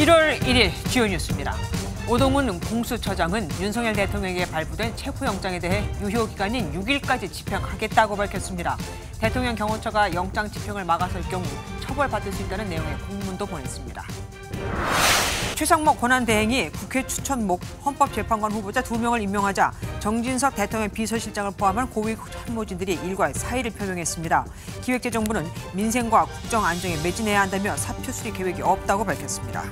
1월 1일 주요 뉴스입니다. 오동훈 공수처장은 윤석열 대통령에게 발부된 체포영장에 대해 유효기간인 6일까지 집행하겠다고 밝혔습니다. 대통령 경호처가 영장 집행을 막아설 경우 처벌받을 수 있다는 내용의 공문도 보냈습니다. 최상목 권한대행이 국회 추천 헌법재판관 후보자 2명을 임명하자 정진석 대통령 비서실장을 포함한 고위 참모진들이 일괄 사의를 표명했습니다. 기획재정부는 민생과 국정 안정에 매진해야 한다며 사표 수리 계획이 없다고 밝혔습니다.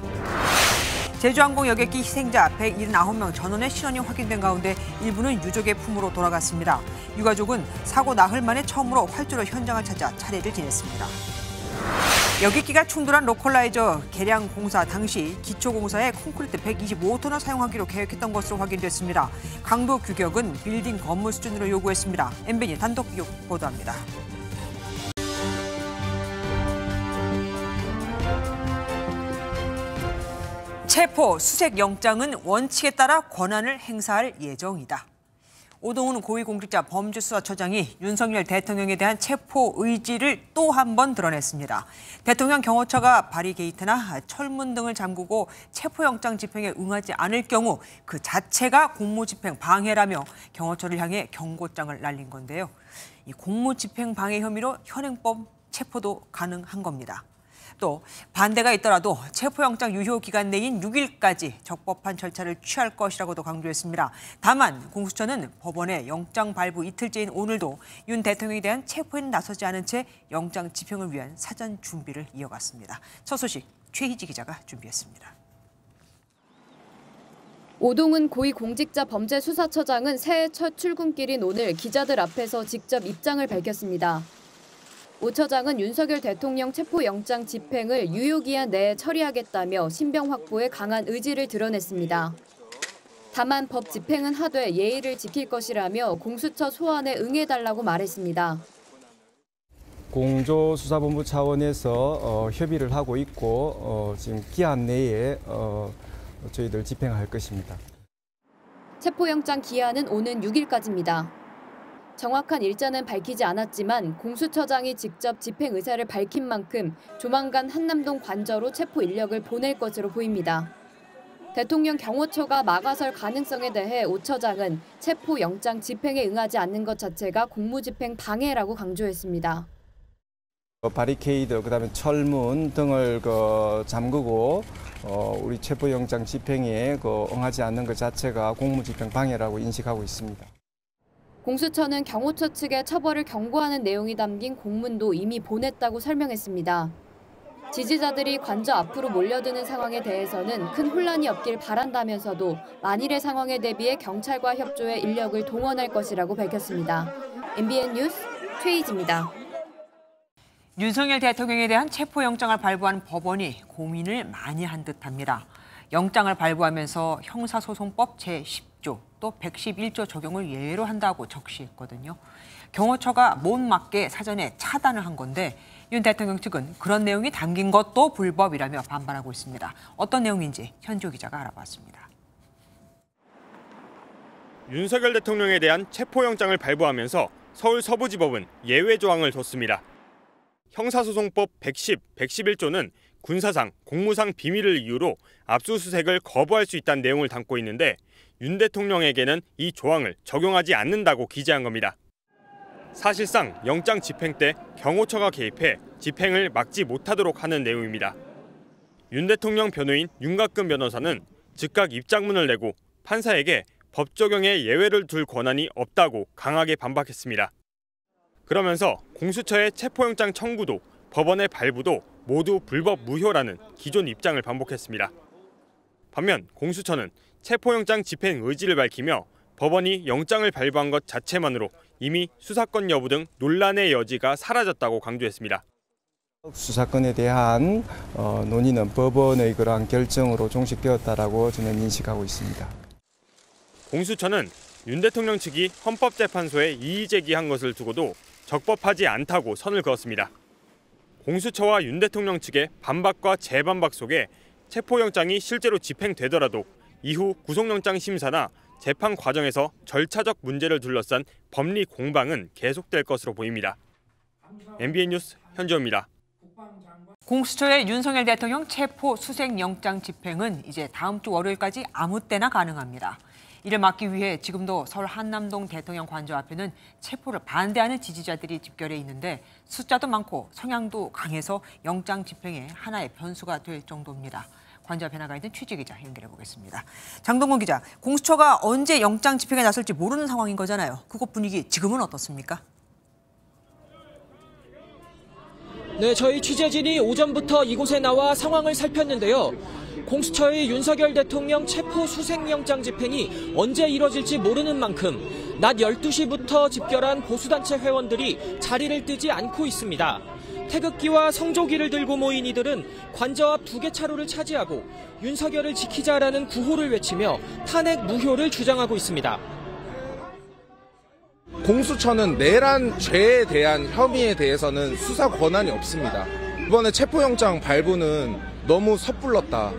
제주항공 여객기 희생자 179명 전원의 신원이 확인된 가운데 일부는 유족의 품으로 돌아갔습니다. 유가족은 사고 나흘 만에 처음으로 활주로 현장을 찾아 차례를 지냈습니다. 여객기가 충돌한 로컬라이저 개량 공사 당시 기초공사에 콘크리트 125톤을 사용하기로 계획했던 것으로 확인됐습니다. 강도 규격은 빌딩 건물 수준으로 요구했습니다. MBN 단독 보도합니다. 체포, 수색 영장은 원칙에 따라 권한을 행사할 예정이다. 오동훈 고위공직자 범죄수사처장이 윤석열 대통령에 대한 체포 의지를 또 한 번 드러냈습니다. 대통령 경호처가 바리게이트나 철문 등을 잠그고 체포영장 집행에 응하지 않을 경우 그 자체가 공무집행 방해라며 경호처를 향해 경고장을 날린 건데요. 이 공무집행 방해 혐의로 현행법 체포도 가능한 겁니다. 또 반대가 있더라도 체포영장 유효 기간 내인 6일까지 적법한 절차를 취할 것이라고도 강조했습니다. 다만 공수처는 법원에 영장 발부 이틀째인 오늘도 윤 대통령에 대한 체포에는 나서지 않은 채 영장 집행을 위한 사전 준비를 이어갔습니다. 첫 소식 최희지 기자가 준비했습니다. 오동훈 고위공직자 범죄수사처장은 새해 첫 출근길인 오늘 기자들 앞에서 직접 입장을 밝혔습니다. 오 처장은 윤석열 대통령 체포영장 집행을 유효기한 내에 처리하겠다며 신병 확보에 강한 의지를 드러냈습니다. 다만 법 집행은 하되 예의를 지킬 것이라며 공수처 소환에 응해달라고 말했습니다. 공조수사본부 차원에서 협의를 하고 있고 지금 기한 내에 저희들 집행할 것입니다. 체포영장 기한은 오는 6일까지입니다. 정확한 일자는 밝히지 않았지만 공수처장이 직접 집행 의사를 밝힌 만큼 조만간 한남동 관저로 체포 인력을 보낼 것으로 보입니다. 대통령 경호처가 막아설 가능성에 대해 오 처장은 체포영장 집행에 응하지 않는 것 자체가 공무집행 방해라고 강조했습니다. 바리케이드, 그다음에 철문 등을 잠그고 우리 체포영장 집행에 응하지 않는 것 자체가 공무집행 방해라고 인식하고 있습니다. 공수처는 경호처 측에 처벌을 경고하는 내용이 담긴 공문도 이미 보냈다고 설명했습니다. 지지자들이 관저 앞으로 몰려드는 상황에 대해서는 큰 혼란이 없길 바란다면서도 만일의 상황에 대비해 경찰과 협조해 인력을 동원할 것이라고 밝혔습니다. MBN 뉴스 최희지입니다. 윤석열 대통령에 대한 체포영장을 발부한 법원이 고민을 많이 한 듯합니다. 영장을 발부하면서 형사소송법 제10조 또 111조 적용을 예외로 한다고 적시했거든요. 경호처가 못 맞게 사전에 차단을 한 건데 윤 대통령 측은 그런 내용이 담긴 것도 불법이라며 반발하고 있습니다. 어떤 내용인지 현조 기자가 알아봤습니다. 윤석열 대통령에 대한 체포영장을 발부하면서 서울 서부지법은 예외 조항을 뒀습니다. 형사소송법 110, 111조는 군사상, 공무상 비밀을 이유로 압수수색을 거부할 수 있다는 내용을 담고 있는데 윤 대통령에게는 이 조항을 적용하지 않는다고 기재한 겁니다. 사실상 영장 집행 때 경호처가 개입해 집행을 막지 못하도록 하는 내용입니다. 윤 대통령 변호인 윤곽근 변호사는 즉각 입장문을 내고 판사에게 법 적용에 예외를 둘 권한이 없다고 강하게 반박했습니다. 그러면서 공수처의 체포영장 청구도 법원의 발부도 모두 불법 무효라는 기존 입장을 반복했습니다. 반면 공수처는 체포영장 집행 의지를 밝히며 법원이 영장을 발부한 것 자체만으로 이미 수사권 여부 등 논란의 여지가 사라졌다고 강조했습니다. 수사권에 대한 논의는 법원의 그러한 결정으로 종식되었다라고 저는 인식하고 있습니다. 공수처는 윤 대통령 측이 헌법재판소에 이의 제기한 것을 두고도 적법하지 않다고 선을 그었습니다. 공수처와 윤 대통령 측의 반박과 재반박 속에 체포영장이 실제로 집행되더라도 이후 구속영장 심사나 재판 과정에서 절차적 문제를 둘러싼 법리 공방은 계속될 것으로 보입니다. MBN 뉴스 현지호입니다. 공수처의 윤석열 대통령 체포 수색영장 집행은 이제 다음 주 월요일까지 아무 때나 가능합니다. 이를 막기 위해 지금도 서울 한남동 대통령 관저 앞에는 체포를 반대하는 지지자들이 집결해 있는데 숫자도 많고 성향도 강해서 영장 집행에 하나의 변수가 될 정도입니다. 관저 앞에 나가 있는 취재기자 연결해 보겠습니다. 장동건 기자, 공수처가 언제 영장 집행에 나설지 모르는 상황인 거잖아요. 그곳 분위기 지금은 어떻습니까? 네, 저희 취재진이 오전부터 이곳에 나와 상황을 살폈는데요. 공수처의 윤석열 대통령 체포 수색영장 집행이 언제 이뤄질지 모르는 만큼 낮 12시부터 집결한 보수단체 회원들이 자리를 뜨지 않고 있습니다. 태극기와 성조기를 들고 모인 이들은 관저 앞 2개 차로를 차지하고 윤석열을 지키자라는 구호를 외치며 탄핵 무효를 주장하고 있습니다. 공수처는 내란 죄에 대한 혐의에 대해서는 수사 권한이 없습니다. 이번에 체포영장 발부는 너무 섣불렀다.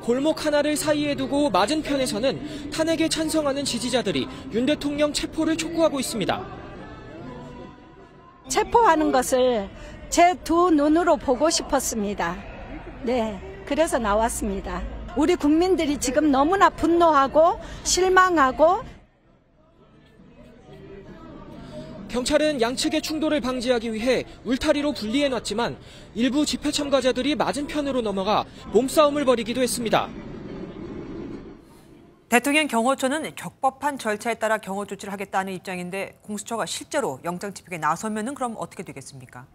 골목 하나를 사이에 두고 맞은편에서는 탄핵에 찬성하는 지지자들이 윤 대통령 체포를 촉구하고 있습니다. 체포하는 것을 제 두 눈으로 보고 싶었습니다. 네, 그래서 나왔습니다. 우리 국민들이 지금 너무나 분노하고 실망하고. 경찰은 양측의 충돌을 방지하기 위해 울타리로 분리해놨지만 일부 집회 참가자들이 맞은편으로 넘어가 몸싸움을 벌이기도 했습니다. 대통령 경호처는 적법한 절차에 따라 경호 조치를 하겠다는 입장인데 공수처가 실제로 영장 집행에 나서면은 그럼 어떻게 되겠습니까?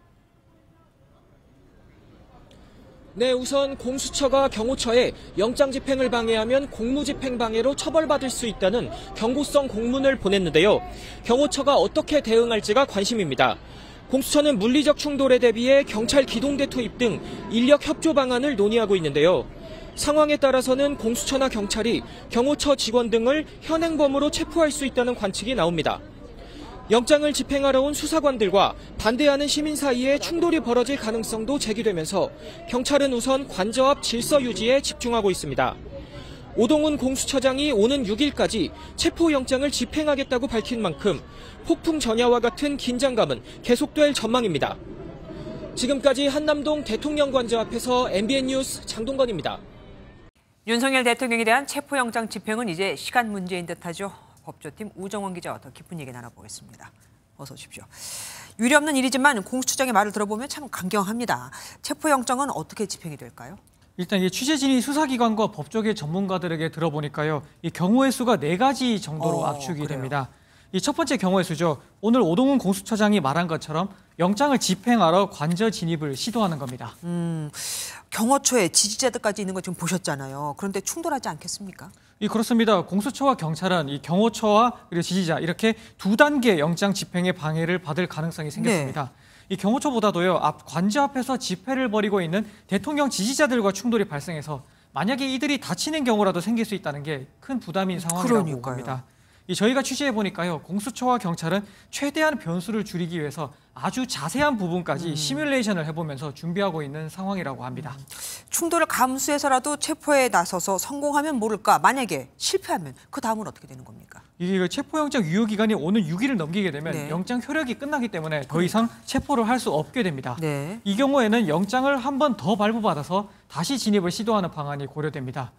네, 우선 공수처가 경호처에 영장 집행을 방해하면 공무집행 방해로 처벌받을 수 있다는 경고성 공문을 보냈는데요. 경호처가 어떻게 대응할지가 관심입니다. 공수처는 물리적 충돌에 대비해 경찰 기동대 투입 등 인력 협조 방안을 논의하고 있는데요. 상황에 따라서는 공수처나 경찰이 경호처 직원 등을 현행범으로 체포할 수 있다는 관측이 나옵니다. 영장을 집행하러 온 수사관들과 반대하는 시민 사이에 충돌이 벌어질 가능성도 제기되면서 경찰은 우선 관저 앞 질서 유지에 집중하고 있습니다. 오동훈 공수처장이 오는 6일까지 체포영장을 집행하겠다고 밝힌 만큼 폭풍 전야와 같은 긴장감은 계속될 전망입니다. 지금까지 한남동 대통령 관저 앞에서 MBN 뉴스 장동건입니다. 윤석열 대통령에 대한 체포영장 집행은 이제 시간 문제인 듯하죠. 법조팀 우정원 기자와 더 깊은 얘기 나눠보겠습니다. 어서 오십시오. 유례없는 일이지만 공수처장의 말을 들어보면 참 강경합니다. 체포영장은 어떻게 집행이 될까요? 일단 이 취재진이 수사기관과 법조계 전문가들에게 들어보니까요. 이 경우의 수가 4가지 정도로 압축이 그래요. 됩니다. 이 첫 번째 경우의 수죠. 오늘 오동훈 공수처장이 말한 것처럼 영장을 집행하러 관저 진입을 시도하는 겁니다. 경호처에 지지자들까지 있는 거 지금 보셨잖아요. 그런데 충돌하지 않겠습니까? 그렇습니다. 공수처와 경찰은 이 경호처와 그리고 지지자 이렇게 2단계 영장 집행의 방해를 받을 가능성이 생겼습니다. 네. 이 경호처보다도요. 관저 앞에서 집회를 벌이고 있는 대통령 지지자들과 충돌이 발생해서 만약에 이들이 다치는 경우라도 생길 수 있다는 게 큰 부담인 상황이라고 그러니까요. 봅니다. 저희가 취재해 보니까요. 공수처와 경찰은 최대한 변수를 줄이기 위해서 아주 자세한 부분까지 시뮬레이션을 해보면서 준비하고 있는 상황이라고 합니다. 충돌을 감수해서라도 체포에 나서서 성공하면 모를까. 만약에 실패하면 그 다음은 어떻게 되는 겁니까? 이게 체포영장 유효기간이 오는 6일을 넘기게 되면 네. 영장 효력이 끝나기 때문에 더 이상 체포를 할 수 없게 됩니다. 네. 이 경우에는 영장을 한 번 더 발부받아서 다시 진입을 시도하는 방안이 고려됩니다.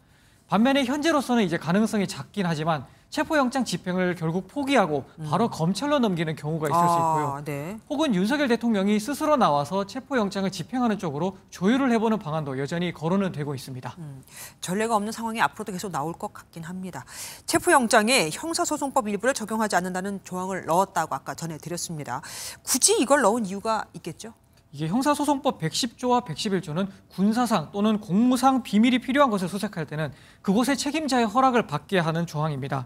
반면에 현재로서는 이제 가능성이 작긴 하지만 체포영장 집행을 결국 포기하고 바로 검찰로 넘기는 경우가 있을 수 있고요. 네. 혹은 윤석열 대통령이 스스로 나와서 체포영장을 집행하는 쪽으로 조율을 해보는 방안도 여전히 거론은 되고 있습니다. 전례가 없는 상황이 앞으로도 계속 나올 것 같긴 합니다. 체포영장에 형사소송법 일부를 적용하지 않는다는 조항을 넣었다고 아까 전해드렸습니다. 굳이 이걸 넣은 이유가 있겠죠? 이게 형사소송법 110조와 111조는 군사상 또는 공무상 비밀이 필요한 것을 수색할 때는 그곳의 책임자의 허락을 받게 하는 조항입니다.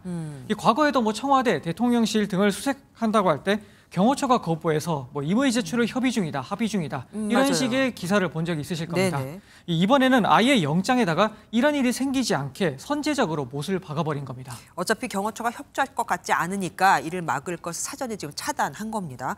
과거에도 청와대, 대통령실 등을 수색한다고 할 때 경호처가 거부해서 임의 제출을 협의 중이다, 합의 중이다 이런 맞아요. 식의 기사를 본 적이 있으실 겁니다. 네네. 이번에는 아예 영장에다가 이런 일이 생기지 않게 선제적으로 못을 박아버린 겁니다. 어차피 경호처가 협조할 것 같지 않으니까 이를 막을 것을 사전에 지금 차단한 겁니다.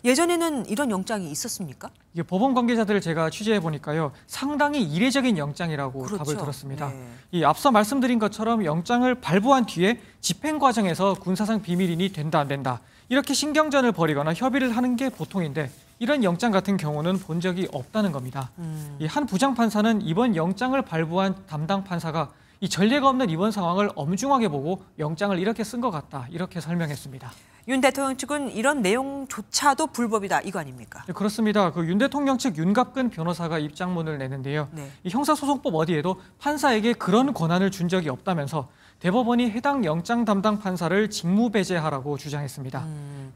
예전에는 이런 영장이 있었습니까? 이게 법원 관계자들을 제가 취재해 보니까요. 상당히 이례적인 영장이라고 그렇죠. 답을 들었습니다. 네. 앞서 말씀드린 것처럼 영장을 발부한 뒤에 집행 과정에서 군사상 비밀인이 된다 안 된다. 이렇게 신경전을 벌이거나 협의를 하는 게 보통인데 이런 영장 같은 경우는 본 적이 없다는 겁니다. 이 한 부장판사는 이번 영장을 발부한 담당 판사가 이 전례가 없는 이번 상황을 엄중하게 보고 영장을 이렇게 쓴 것 같다, 이렇게 설명했습니다. 윤 대통령 측은 이런 내용조차도 불법이다, 이거 아닙니까? 네, 그렇습니다. 윤 대통령 측 윤갑근 변호사가 입장문을 내는데요. 네. 이 형사소송법 어디에도 판사에게 그런 권한을 준 적이 없다면서 대법원이 해당 영장 담당 판사를 직무배제하라고 주장했습니다.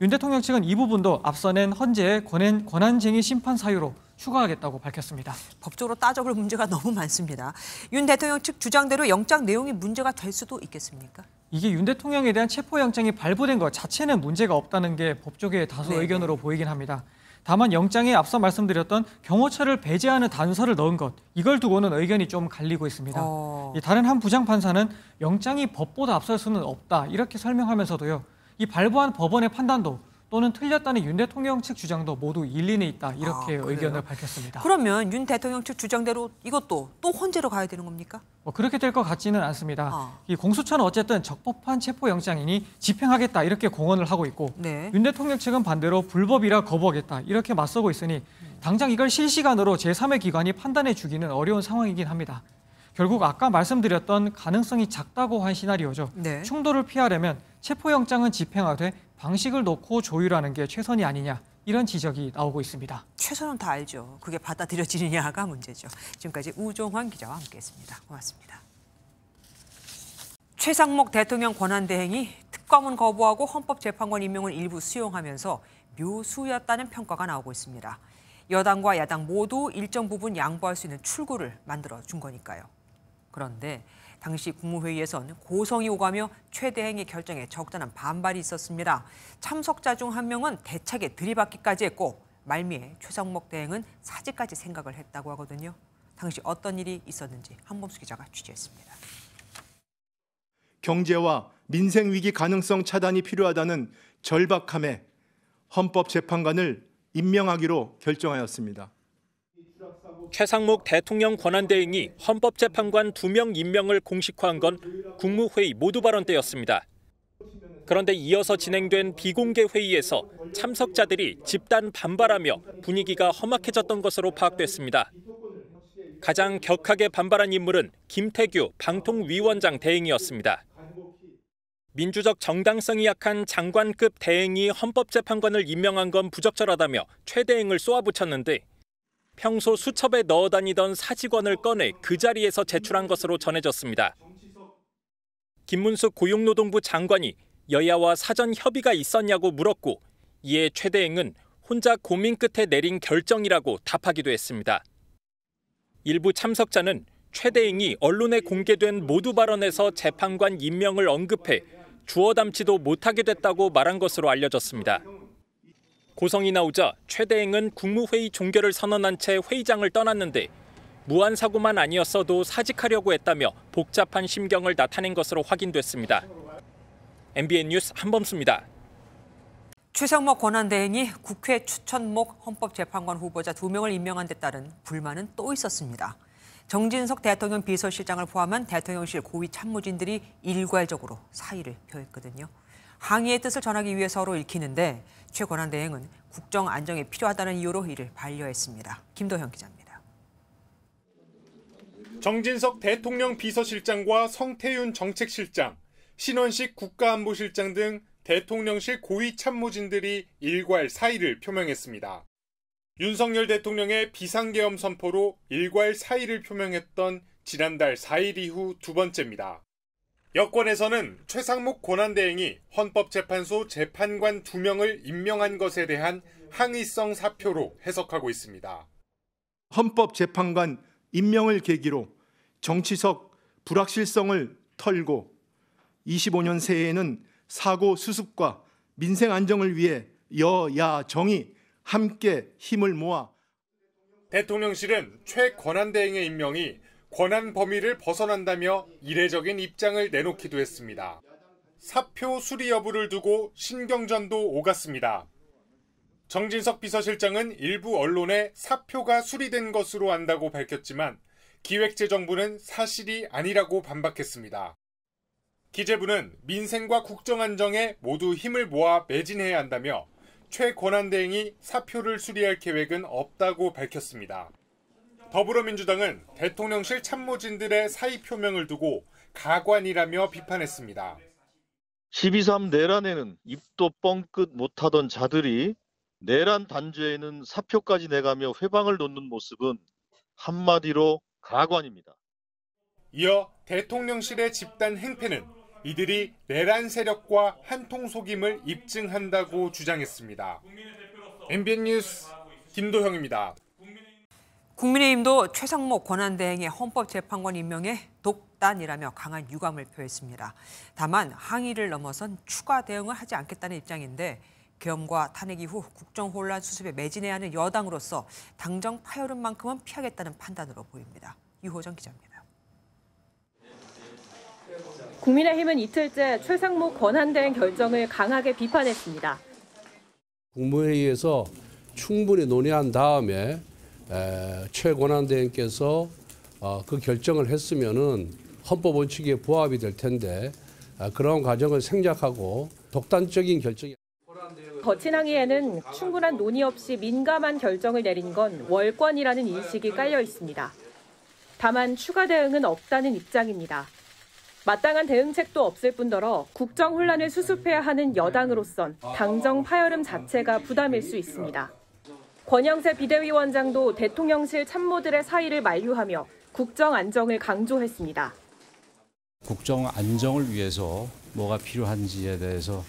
윤 대통령 측은 이 부분도 앞서 낸 헌재의 권한쟁의 심판 사유로 추가하겠다고 밝혔습니다. 법적으로 따져볼 문제가 너무 많습니다. 윤 대통령 측 주장대로 영장 내용이 문제가 될 수도 있겠습니까? 이게 윤 대통령에 대한 체포영장이 발부된 것 자체는 문제가 없다는 게 법조계의 다수 네. 의견으로 보이긴 합니다. 다만 영장에 앞서 말씀드렸던 경호처를 배제하는 단서를 넣은 것, 이걸 두고는 의견이 좀 갈리고 있습니다. 다른 한 부장판사는 영장이 법보다 앞설 수는 없다, 이렇게 설명하면서도요. 이 발부한 법원의 판단도 또는 틀렸다는 윤 대통령 측 주장도 모두 일리는 있다, 이렇게 의견을 밝혔습니다. 그러면 윤 대통령 측 주장대로 이것도 또 헌재로 가야 되는 겁니까? 그렇게 될 것 같지는 않습니다. 이 공수처는 어쨌든 적법한 체포영장이니 집행하겠다, 이렇게 공언을 하고 있고 네. 윤 대통령 측은 반대로 불법이라 거부하겠다, 이렇게 맞서고 있으니 당장 이걸 실시간으로 제3의 기관이 판단해 주기는 어려운 상황이긴 합니다. 결국 아까 말씀드렸던 가능성이 작다고 한 시나리오죠. 네. 충돌을 피하려면 체포영장은 집행하되 방식을 놓고 조율하는 게 최선이 아니냐, 이런 지적이 나오고 있습니다. 최선은 다 알죠. 그게 받아들여지느냐가 문제죠. 지금까지 우종환 기자와 함께했습니다. 고맙습니다. 최상목 대통령 권한대행이 특검은 거부하고 헌법재판관 임명을 일부 수용하면서 묘수였다는 평가가 나오고 있습니다. 여당과 야당 모두 일정 부분 양보할 수 있는 출구를 만들어준 거니까요. 그런데 당시 국무회의에선 고성이 오가며 최 대행의 결정에 적잖은 반발이 있었습니다. 참석자 중 한 명은 대차게 들이받기까지 했고 말미에 최상목 대행은 사직까지 생각을 했다고 하거든요. 당시 어떤 일이 있었는지 한범수 기자가 취재했습니다. 경제와 민생 위기 가능성 차단이 필요하다는 절박함에 헌법재판관을 임명하기로 결정하였습니다. 최상목 대통령 권한대행이 헌법재판관 2명 임명을 공식화한 건 국무회의 모두 발언 때였습니다. 그런데 이어서 진행된 비공개 회의에서 참석자들이 집단 반발하며 분위기가 험악해졌던 것으로 파악됐습니다. 가장 격하게 반발한 인물은 김태규 방통위원장 대행이었습니다. 민주적 정당성이 약한 장관급 대행이 헌법재판관을 임명한 건 부적절하다며 최 대행을 쏘아붙였는데 평소 수첩에 넣어 다니던 사직원을 꺼내 그 자리에서 제출한 것으로 전해졌습니다. 김문숙 고용노동부 장관이 여야와 사전 협의가 있었냐고 물었고 이에 최 대행은 혼자 고민 끝에 내린 결정이라고 답하기도 했습니다. 일부 참석자는 최 대행이 언론에 공개된 모두 발언에서 재판관 임명을 언급해 주워 담지도 못하게 됐다고 말한 것으로 알려졌습니다. 고성이 나오자 최 대행은 국무회의 종결을 선언한 채 회의장을 떠났는데 무한 사고만 아니었어도 사직하려고 했다며 복잡한 심경을 나타낸 것으로 확인됐습니다. MBN 뉴스 한범수입니다. 최상목 권한대행이 국회 추천목 헌법재판관 후보자 2명을 임명한 데 따른 불만은 또 있었습니다. 정진석 대통령 비서실장을 포함한 대통령실 고위 참모진들이 일괄적으로 사의를 표했거든요. 항의의 뜻을 전하기 위해 서로 읽히는데 최 권한대행은 국정 안정에 필요하다는 이유로 이를 반려했습니다. 김도현 기자입니다. 정진석 대통령 비서실장과 성태윤 정책실장, 신원식 국가안보실장 등 대통령실 고위 참모진들이 일괄 사의를 표명했습니다. 윤석열 대통령의 비상계엄 선포로 일괄 사의를 표명했던 지난달 4일 이후 두 번째입니다. 여권에서는 최상목 권한대행이 헌법재판소 재판관 2명을 임명한 것에 대한 항의성 사표로 해석하고 있습니다. 헌법재판관 임명을 계기로 정치적 불확실성을 털고 25년 새해에는 사고 수습과 민생 안정을 위해 여야 정이 함께 힘을 모아 대통령실은 최 권한대행의 임명이 권한 범위를 벗어난다며 이례적인 입장을 내놓기도 했습니다. 사표 수리 여부를 두고 신경전도 오갔습니다. 정진석 비서실장은 일부 언론에 사표가 수리된 것으로 안다고 밝혔지만 기획재정부는 사실이 아니라고 반박했습니다. 기재부는 민생과 국정안정에 모두 힘을 모아 매진해야 한다며 최 권한대행이 사표를 수리할 계획은 없다고 밝혔습니다. 더불어민주당은 대통령실 참모진들의 사의 표명을 두고 가관이라며 비판했습니다. 12.3 내란에는 입도 뻥끗 못하던 자들이 내란 단죄에는 사표까지 내가며 회방을 놓는 모습은 한마디로 가관입니다. 이어 대통령실의 집단 행패는 이들이 내란 세력과 한통속임을 입증한다고 주장했습니다. MBN 뉴스 김도형입니다. 국민의힘도 최상목 권한대행의 헌법재판관 임명에 독단이라며 강한 유감을 표했습니다. 다만 항의를 넘어선 추가 대응을 하지 않겠다는 입장인데 계엄과 탄핵 이후 국정 혼란 수습에 매진해야 하는 여당으로서 당정 파열음만큼은 피하겠다는 판단으로 보입니다. 유호정 기자입니다. 국민의힘은 이틀째 최상목 권한대행 결정을 강하게 비판했습니다. 국무회의에서 충분히 논의한 다음에 최 권한대행께서 그 결정을 했으면은 헌법 원칙에 부합이 될 텐데 그런 과정을 생략하고 독단적인 결정이. 거친 항의에는 충분한 논의 없이 민감한 결정을 내린 건 월권이라는 인식이 깔려 있습니다. 다만 추가 대응은 없다는 입장입니다. 마땅한 대응책도 없을 뿐더러 국정 혼란을 수습해야 하는 여당으로선 당정 파열음 자체가 부담일 수 있습니다. 권영세 비대위원장도 대통령실 참모들의 사의를 만류하며 국정 안정을 강조했습니다. 국정 안정을 위해서 뭐가 필요한지에 대해서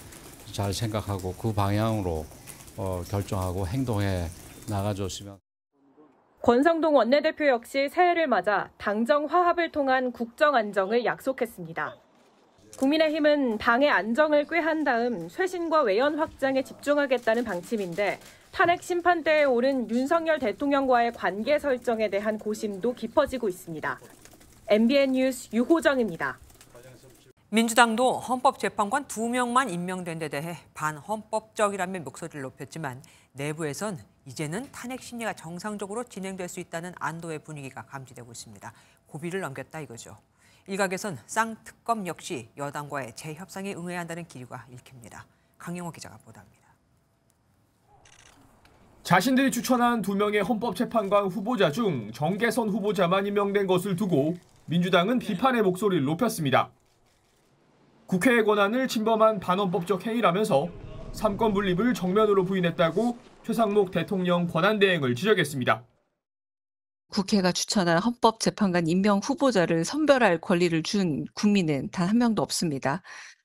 잘 생각하고 그 방향으로 결정하고 행동해 나가줬으면. 권성동 원내대표 역시 새해를 맞아 당정 화합을 통한 국정 안정을 약속했습니다. 국민의힘은 당의 안정을 꾀한 다음 쇄신과 외연 확장에 집중하겠다는 방침인데 탄핵 심판대에 오른 윤석열 대통령과의 관계 설정에 대한 고심도 깊어지고 있습니다. MBN 뉴스 유호정입니다. 민주당도 헌법재판관 2명만 임명된 데 대해 반헌법적이라며 목소리를 높였지만 내부에선 이제는 탄핵 심리가 정상적으로 진행될 수 있다는 안도의 분위기가 감지되고 있습니다. 고비를 넘겼다 이거죠. 일각에선 쌍특검 역시 여당과의 재협상에 응해야 한다는 기류가 읽힙니다. 강영호 기자가 보도합니다. 자신들이 추천한 2명의 헌법재판관 후보자 중 정계선 후보자만 임명된 것을 두고 민주당은 비판의 목소리를 높였습니다. 국회의 권한을 침범한 반헌법적 행위라면서 삼권 분립을 정면으로 부인했다고 최상목 대통령 권한대행을 지적했습니다. 국회가 추천한 헌법재판관 임명 후보자를 선별할 권리를 준 국민은 단 한 명도 없습니다.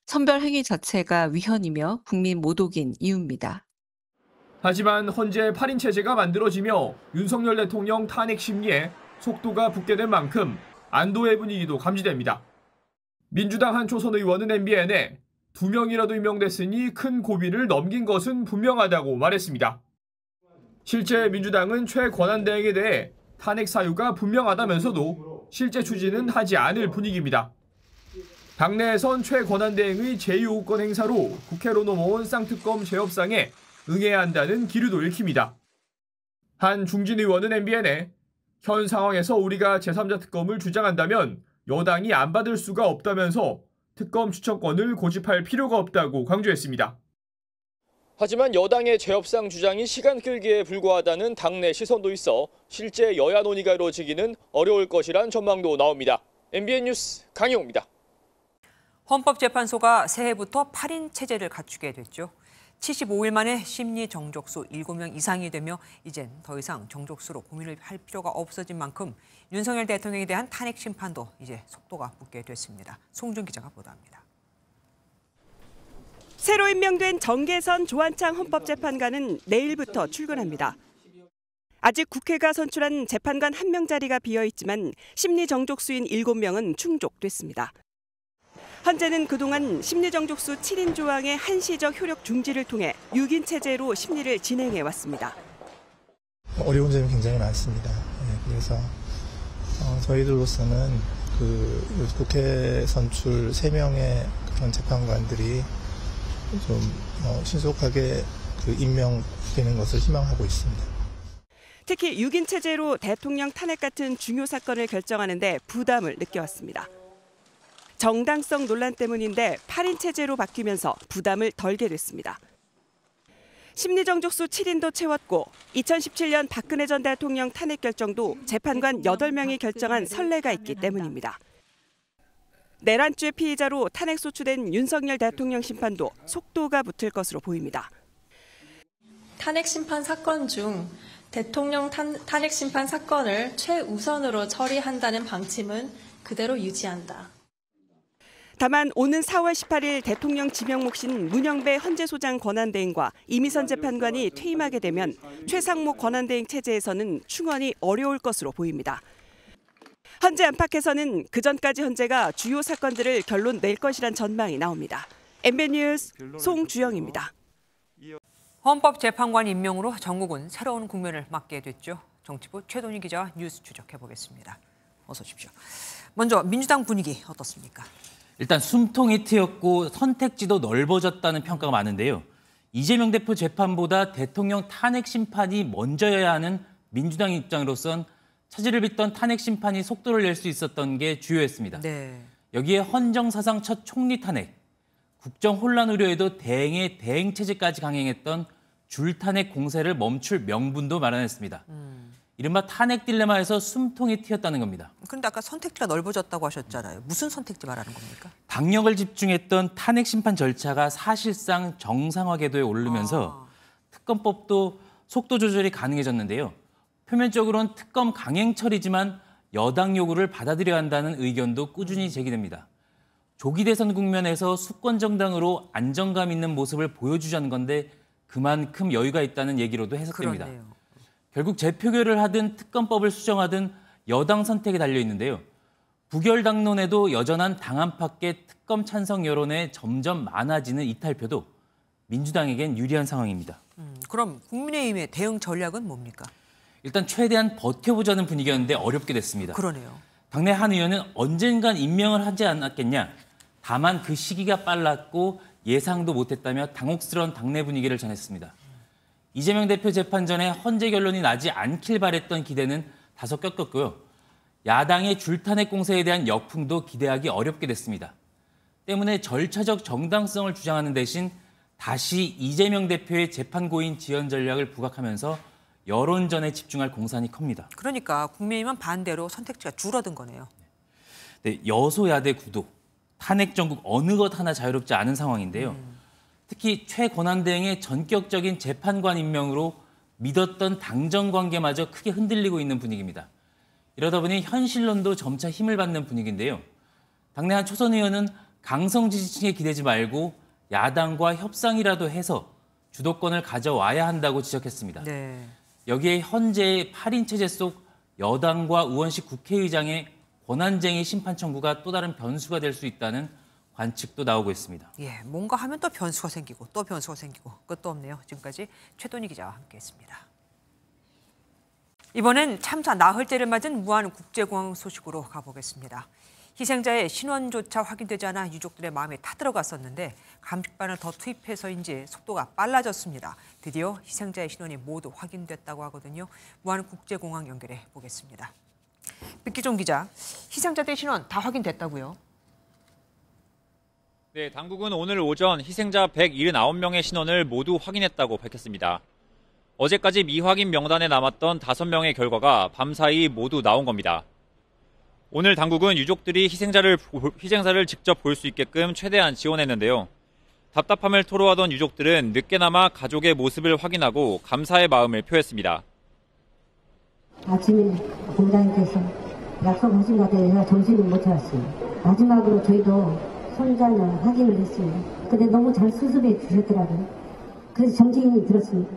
선별 행위 자체가 위헌이며 국민 모독인 이유입니다. 하지만 헌재 8인 체제가 만들어지며 윤석열 대통령 탄핵 심리에 속도가 붙게 된 만큼 안도의 분위기도 감지됩니다. 민주당 한 초선 의원은 MBN에 2명이라도 임명됐으니 큰 고비를 넘긴 것은 분명하다고 말했습니다. 실제 민주당은 최 권한대행에 대해 탄핵 사유가 분명하다면서도 실제 추진은 하지 않을 분위기입니다. 당내에선 최 권한대행의 제2호권 행사로 국회로 넘어온 쌍특검 재협상에 응해야 한다는 기류도 읽힙니다. 한 중진 의원은 MBN에 현 상황에서 우리가 제3자 특검을 주장한다면 여당이 안 받을 수가 없다면서 특검 추천권을 고집할 필요가 없다고 강조했습니다. 하지만 여당의 재협상 주장이 시간 끌기에 불과하다는 당내 시선도 있어 실제 여야 논의가 이루어지기는 어려울 것이란 전망도 나옵니다. MBN 뉴스 강희호입니다. 헌법재판소가 새해부터 8인 체제를 갖추게 됐죠. 75일 만에 심리 정족수 7명 이상이 되며 이젠 더 이상 정족수로 고민을 할 필요가 없어진 만큼 윤석열 대통령에 대한 탄핵 심판도 이제 속도가 붙게 됐습니다. 송준 기자가 보도합니다. 새로 임명된 정계선 조한창 헌법재판관은 내일부터 출근합니다. 아직 국회가 선출한 재판관 1명 자리가 비어있지만 심리 정족수인 7명은 충족됐습니다. 헌재는 그동안 심리정족수 7인 조항의 한시적 효력 중지를 통해 6인 체제로 심리를 진행해왔습니다. 어려운 점이 굉장히 많습니다. 그래서 저희들로서는 국회 선출 3명의 그런 재판관들이 좀 신속하게 임명되는 것을 희망하고 있습니다. 특히 6인 체제로 대통령 탄핵 같은 중요 사건을 결정하는 데 부담을 느껴왔습니다. 정당성 논란 때문인데 8인 체제로 바뀌면서 부담을 덜게 됐습니다. 심리정족수 7인도 채웠고 2017년 박근혜 전 대통령 탄핵 결정도 재판관 8명이 결정한 선례가 있기 때문입니다. 내란죄 피의자로 탄핵 소추된 윤석열 대통령 심판도 속도가 붙을 것으로 보입니다. 탄핵 심판 사건 중 대통령 탄핵 심판 사건을 최우선으로 처리한다는 방침은 그대로 유지한다. 다만 오는 4월 18일 대통령 지명 몫인 문영배 헌재소장 권한대행과 이미선 재판관이 퇴임하게 되면 최상목 권한대행 체제에서는 충원이 어려울 것으로 보입니다. 헌재 안팎에서는 그전까지 헌재가 주요 사건들을 결론 낼 것이란 전망이 나옵니다. MBN 뉴스 송주영입니다. 헌법재판관 임명으로 전국은 새로운 국면을 맞게 됐죠. 정치부 최동희 기자와 뉴스 추적해보겠습니다. 어서 오십시오. 먼저 민주당 분위기 어떻습니까? 일단 숨통이 트였고 선택지도 넓어졌다는 평가가 많은데요. 이재명 대표 재판보다 대통령 탄핵 심판이 먼저여야 하는 민주당 입장으로선 차질을 빚던 탄핵 심판이 속도를 낼 수 있었던 게 주요했습니다. 네. 여기에 헌정사상 첫 총리 탄핵, 국정 혼란 우려에도 대행의 대행 체제까지 강행했던 줄탄핵 공세를 멈출 명분도 마련했습니다. 이른바 탄핵 딜레마에서 숨통이 트였다는 겁니다. 그런데 아까 선택지가 넓어졌다고 하셨잖아요. 무슨 선택지 말하는 겁니까? 당력을 집중했던 탄핵 심판 절차가 사실상 정상화 궤도에 오르면서 특검법도 속도 조절이 가능해졌는데요. 표면적으로는 특검 강행 처리지만 여당 요구를 받아들여야 한다는 의견도 꾸준히 제기됩니다. 조기 대선 국면에서 수권 정당으로 안정감 있는 모습을 보여주자는 건데 그만큼 여유가 있다는 얘기로도 해석됩니다. 그렇네요. 결국 재표결을 하든 특검법을 수정하든 여당 선택에 달려 있는데요. 부결 당론에도 여전한 당 안팎의 특검 찬성 여론에 점점 많아지는 이탈표도 민주당에겐 유리한 상황입니다. 그럼 국민의힘의 대응 전략은 뭡니까? 일단 최대한 버텨보자는 분위기였는데 어렵게 됐습니다. 그러네요. 당내 한 의원은 언젠간 임명을 하지 않았겠냐. 다만 그 시기가 빨랐고 예상도 못했다며 당혹스러운 당내 분위기를 전했습니다. 이재명 대표 재판 전에 헌재 결론이 나지 않길 바랬던 기대는 다소 꺾였고요. 야당의 줄탄핵 공세에 대한 역풍도 기대하기 어렵게 됐습니다. 때문에 절차적 정당성을 주장하는 대신 다시 이재명 대표의 재판고인 지연 전략을 부각하면서 여론전에 집중할 공산이 큽니다. 그러니까 국민의힘은 반대로 선택지가 줄어든 거네요. 네, 여소야대 구도, 탄핵 정국 어느 것 하나 자유롭지 않은 상황인데요. 특히 최권한대행의 전격적인 재판관 임명으로 믿었던 당정 관계마저 크게 흔들리고 있는 분위기입니다. 이러다 보니 현실론도 점차 힘을 받는 분위기인데요. 당내 한 초선 의원은 강성 지지층에 기대지 말고 야당과 협상이라도 해서 주도권을 가져와야 한다고 지적했습니다. 네. 여기에 현재의 8인 체제 속 여당과 우원식 국회의장의 권한쟁의 심판 청구가 또 다른 변수가 될 수 있다는 관측도 나오고 있습니다. 예, 뭔가 하면 또 변수가 생기고 또 변수가 생기고 끝도 없네요. 지금까지 최동희 기자와 함께했습니다. 이번엔 참사 나흘째를 맞은 무안국제공항 소식으로 가보겠습니다. 희생자의 신원조차 확인되지 않아 유족들의 마음에 타들어갔었는데 감식반을 더 투입해서인지 속도가 빨라졌습니다. 드디어 희생자의 신원이 모두 확인됐다고 하거든요. 무안국제공항 연결해 보겠습니다. 백기종 기자, 희생자들의 신원 다 확인됐다고요? 네, 당국은 오늘 오전 희생자 179명의 신원을 모두 확인했다고 밝혔습니다. 어제까지 미확인 명단에 남았던 5명의 결과가 밤사이 모두 나온 겁니다. 오늘 당국은 유족들이 희생사를 직접 볼 수 있게끔 최대한 지원했는데요. 답답함을 토로하던 유족들은 늦게나마 가족의 모습을 확인하고 감사의 마음을 표했습니다. 아침에 공장에서 약속하신 것 같아서 제가 정신을 못 차렸어요. 마지막으로 저희도 손자는 확인을 했습니다. 근데 너무 잘 수습해 주셨더라고요. 그래서 정신이 들었습니다.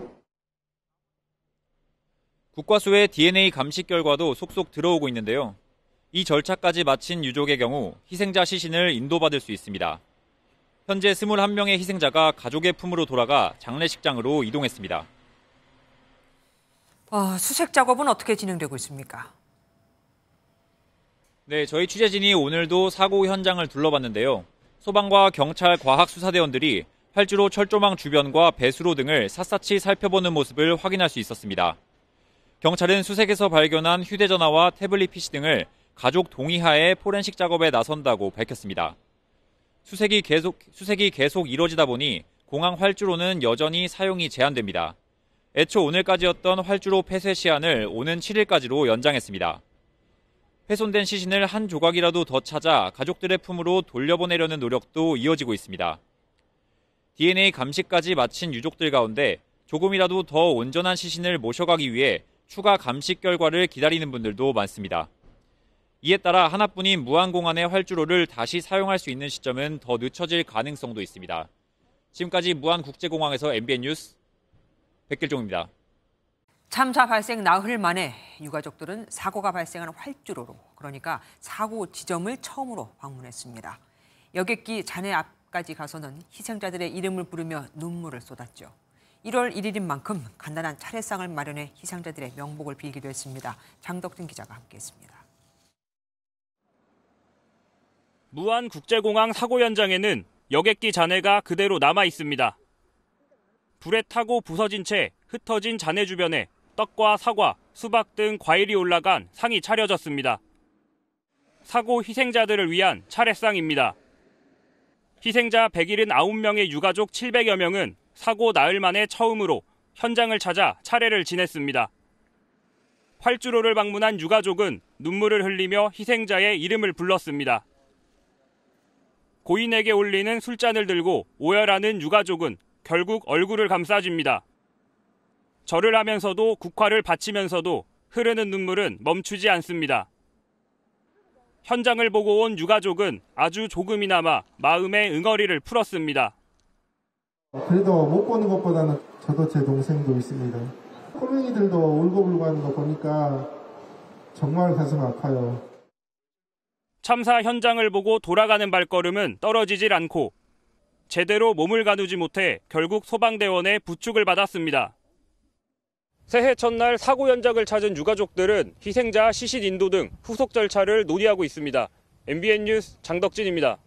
국과수의 DNA 감식 결과도 속속 들어오고 있는데요. 이 절차까지 마친 유족의 경우 희생자 시신을 인도받을 수 있습니다. 현재 21명의 희생자가 가족의 품으로 돌아가 장례식장으로 이동했습니다. 수색 작업은 어떻게 진행되고 있습니까? 네, 저희 취재진이 오늘도 사고 현장을 둘러봤는데요. 소방과 경찰, 과학수사대원들이 활주로 철조망 주변과 배수로 등을 샅샅이 살펴보는 모습을 확인할 수 있었습니다. 경찰은 수색에서 발견한 휴대전화와 태블릿 PC 등을 가족 동의하에 포렌식 작업에 나선다고 밝혔습니다. 수색이 계속 이뤄지다 보니 공항 활주로는 여전히 사용이 제한됩니다. 애초 오늘까지였던 활주로 폐쇄 시한을 오는 7일까지로 연장했습니다. 훼손된 시신을 한 조각이라도 더 찾아 가족들의 품으로 돌려보내려는 노력도 이어지고 있습니다. DNA 감식까지 마친 유족들 가운데 조금이라도 더 온전한 시신을 모셔가기 위해 추가 감식 결과를 기다리는 분들도 많습니다. 이에 따라 하나뿐인 무안공항의 활주로를 다시 사용할 수 있는 시점은 더 늦춰질 가능성도 있습니다. 지금까지 무안국제공항에서 MBN 뉴스 백길종입니다. 참사 발생 나흘 만에 유가족들은 사고가 발생한 활주로로, 그러니까 사고 지점을 처음으로 방문했습니다. 여객기 잔해 앞까지 가서는 희생자들의 이름을 부르며 눈물을 쏟았죠. 1월 1일인 만큼 간단한 차례상을 마련해 희생자들의 명복을 빌기도 했습니다. 장덕진 기자가 함께했습니다. 무안국제공항 사고 현장에는 여객기 잔해가 그대로 남아 있습니다. 불에 타고 부서진 채 흩어진 잔해 주변에 떡과 사과, 수박 등 과일이 올라간 상이 차려졌습니다. 사고 희생자들을 위한 차례상입니다. 희생자 179명의 유가족 700여 명은 사고 나흘 만에 처음으로 현장을 찾아 차례를 지냈습니다. 활주로를 방문한 유가족은 눈물을 흘리며 희생자의 이름을 불렀습니다. 고인에게 올리는 술잔을 들고 오열하는 유가족은 결국 얼굴을 감싸줍니다. 절을 하면서도 국화를 바치면서도 흐르는 눈물은 멈추지 않습니다. 현장을 보고 온 유가족은 아주 조금이나마 마음의 응어리를 풀었습니다. 그래도 못 보는 것보다는 저도 제 동생도 있습니다. 꼬맹이들도 울고불고 하는 거 보니까 정말 가슴 아파요. 참사 현장을 보고 돌아가는 발걸음은 떨어지질 않고 제대로 몸을 가누지 못해 결국 소방대원의 부축을 받았습니다. 새해 첫날 사고 현장을 찾은 유가족들은 희생자 시신 인도 등 후속 절차를 논의하고 있습니다. MBN 뉴스 장덕진입니다.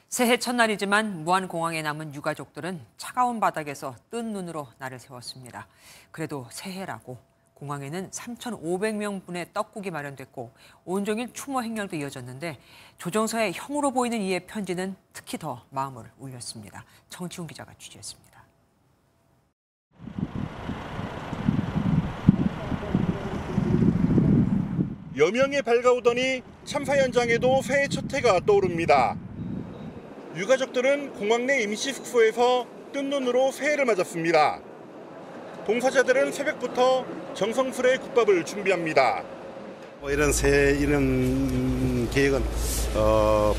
새해 첫날이지만 무안공항에 남은 유가족들은 차가운 바닥에서 뜬 눈으로 날을 세웠습니다. 그래도 새해라고 공항에는 3,500명분의 떡국이 마련됐고 온종일 추모 행렬도 이어졌는데 조정서의 형으로 보이는 이의 편지는 특히 더 마음을 울렸습니다. 정치훈 기자가 취재했습니다. 여명이 밝아오더니 참사 현장에도 새해 첫 해가 떠오릅니다. 유가족들은 공항 내 임시 숙소에서 뜬 눈으로 새해를 맞았습니다. 봉사자들은 새벽부터 정성스레 국밥을 준비합니다. 이런 이런 계획은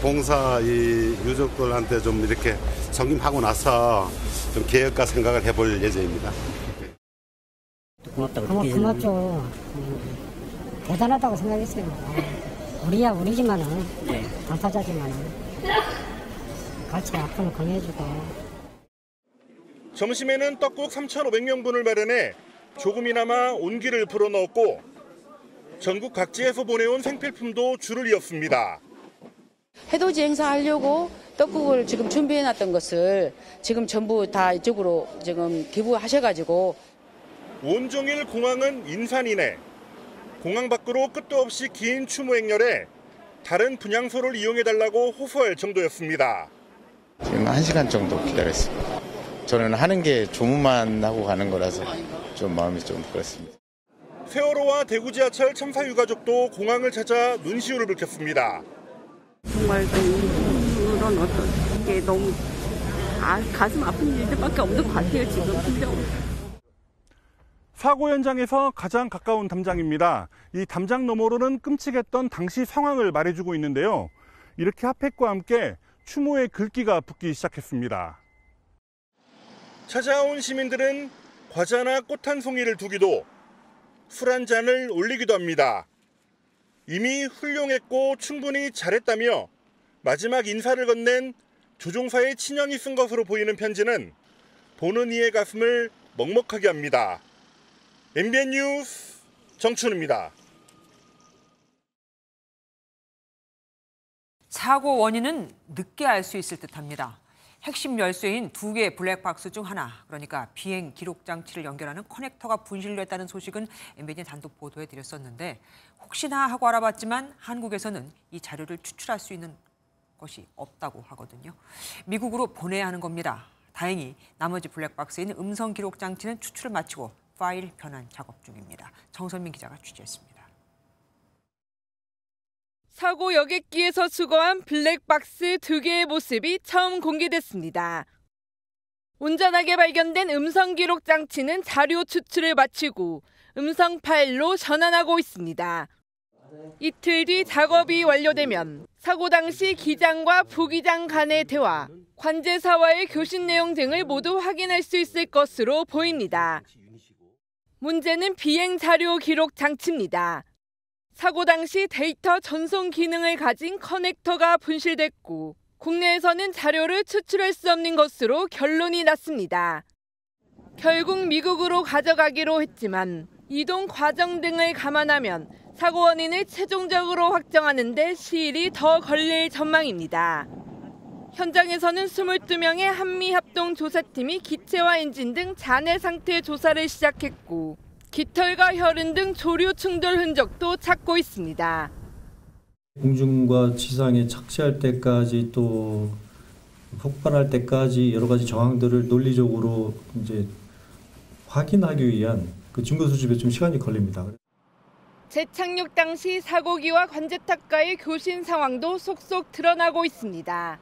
봉사 유족들한테 좀 이렇게 성김하고 나서 좀 계획과 생각을 해볼 예정입니다. 고맙죠. 대단하다고 생각했어요. 우리야 우리지만은 당사자지만은 같이 앞으로 건해주고. 점심에는 떡국 3,500명분을 마련해 조금이나마 온기를 불어넣었고 전국 각지에서 보내온 생필품도 줄을 이었습니다. 해돋이 행사하려고 떡국을 지금 준비해놨던 것을 지금 전부 다 이쪽으로 지금 기부하셔가지고 온종일 공항은 인산이네. 공항 밖으로 끝도 없이 긴 추모 행렬에 다른 분향소를 이용해달라고 호소할 정도였습니다. 지금 1시간 정도 기다렸습니다. 저는 하는 게 조문만 하고 가는 거라서 좀 마음이 좀 그렇습니다. 세월호와 대구 지하철 참사 유가족도 공항을 찾아 눈시울을 붉혔습니다. 정말 그런 어떤 게 너무 가슴 아픈 일들밖에 없는 것 같아요, 지금. 사고 현장에서 가장 가까운 담장입니다. 이 담장 너머로는 끔찍했던 당시 상황을 말해주고 있는데요. 이렇게 핫팩과 함께 추모의 글귀가 붙기 시작했습니다. 찾아온 시민들은 과자나 꽃 한 송이를 두기도 술 한 잔을 올리기도 합니다. 이미 훌륭했고 충분히 잘했다며 마지막 인사를 건넨 조종사의 친형이 쓴 것으로 보이는 편지는 보는 이의 가슴을 먹먹하게 합니다. MBN 뉴스 정춘우입니다. 사고 원인은 늦게 알 수 있을 듯합니다. 핵심 열쇠인 2개의 블랙박스 중 하나, 그러니까 비행 기록 장치를 연결하는 커넥터가 분실됐다는 소식은 MBN이 단독 보도해드렸었는데 혹시나 하고 알아봤지만 한국에서는 이 자료를 추출할 수 있는 것이 없다고 하거든요. 미국으로 보내야 하는 겁니다. 다행히 나머지 블랙박스인 음성 기록 장치는 추출을 마치고 파일 변환 작업 중입니다. 정선민 기자가 취재했습니다. 사고 여객기에서 수거한 블랙박스 2개의 모습이 처음 공개됐습니다. 온전하게 발견된 음성 기록 장치는 자료 추출을 마치고 음성 파일로 전환하고 있습니다. 이틀 뒤 작업이 완료되면 사고 당시 기장과 부기장 간의 대화, 관제사와의 교신 내용 등을 모두 확인할 수 있을 것으로 보입니다. 문제는 비행 자료 기록 장치입니다. 사고 당시 데이터 전송 기능을 가진 커넥터가 분실됐고 국내에서는 자료를 추출할 수 없는 것으로 결론이 났습니다. 결국 미국으로 가져가기로 했지만 이동 과정 등을 감안하면 사고 원인을 최종적으로 확정하는 데 시일이 더 걸릴 전망입니다. 현장에서는 22명의 한미합동조사팀이 기체와 엔진 등 잔해 상태 조사를 시작했고 깃털과 혈흔 등 조류 충돌 흔적도 찾고 있습니다. 공중과 지상에 착지할 때까지 또 폭발할 때까지 여러 가지 정황들을 논리적으로 이제 확인하기 위한 그 증거 수집에 좀 시간이 걸립니다. 재착륙 당시 사고기와 관제탑과의 교신 상황도 속속 드러나고 있습니다.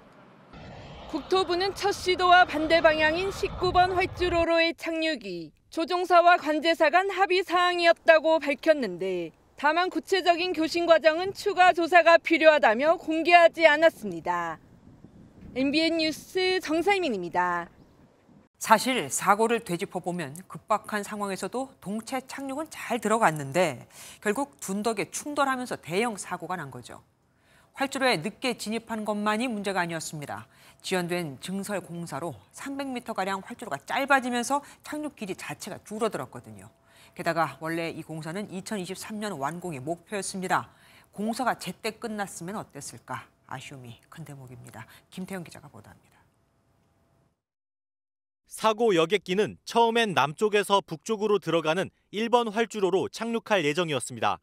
국토부는 첫 시도와 반대 방향인 19번 활주로로의 착륙이 조종사와 관제사 간 합의 사항이었다고 밝혔는데 다만 구체적인 교신 과정은 추가 조사가 필요하다며 공개하지 않았습니다. MBN 뉴스 정상민입니다. 사실 사고를 되짚어보면 급박한 상황에서도 동체 착륙은 잘 들어갔는데 결국 둔덕에 충돌하면서 대형 사고가 난 거죠. 활주로에 늦게 진입한 것만이 문제가 아니었습니다. 지연된 증설 공사로 300m가량 활주로가 짧아지면서 착륙 길이 자체가 줄어들었거든요. 게다가 원래 이 공사는 2023년 완공이 목표였습니다. 공사가 제때 끝났으면 어땠을까? 아쉬움이 큰 대목입니다. 김태형 기자가 보도합니다. 사고 여객기는 처음엔 남쪽에서 북쪽으로 들어가는 1번 활주로로 착륙할 예정이었습니다.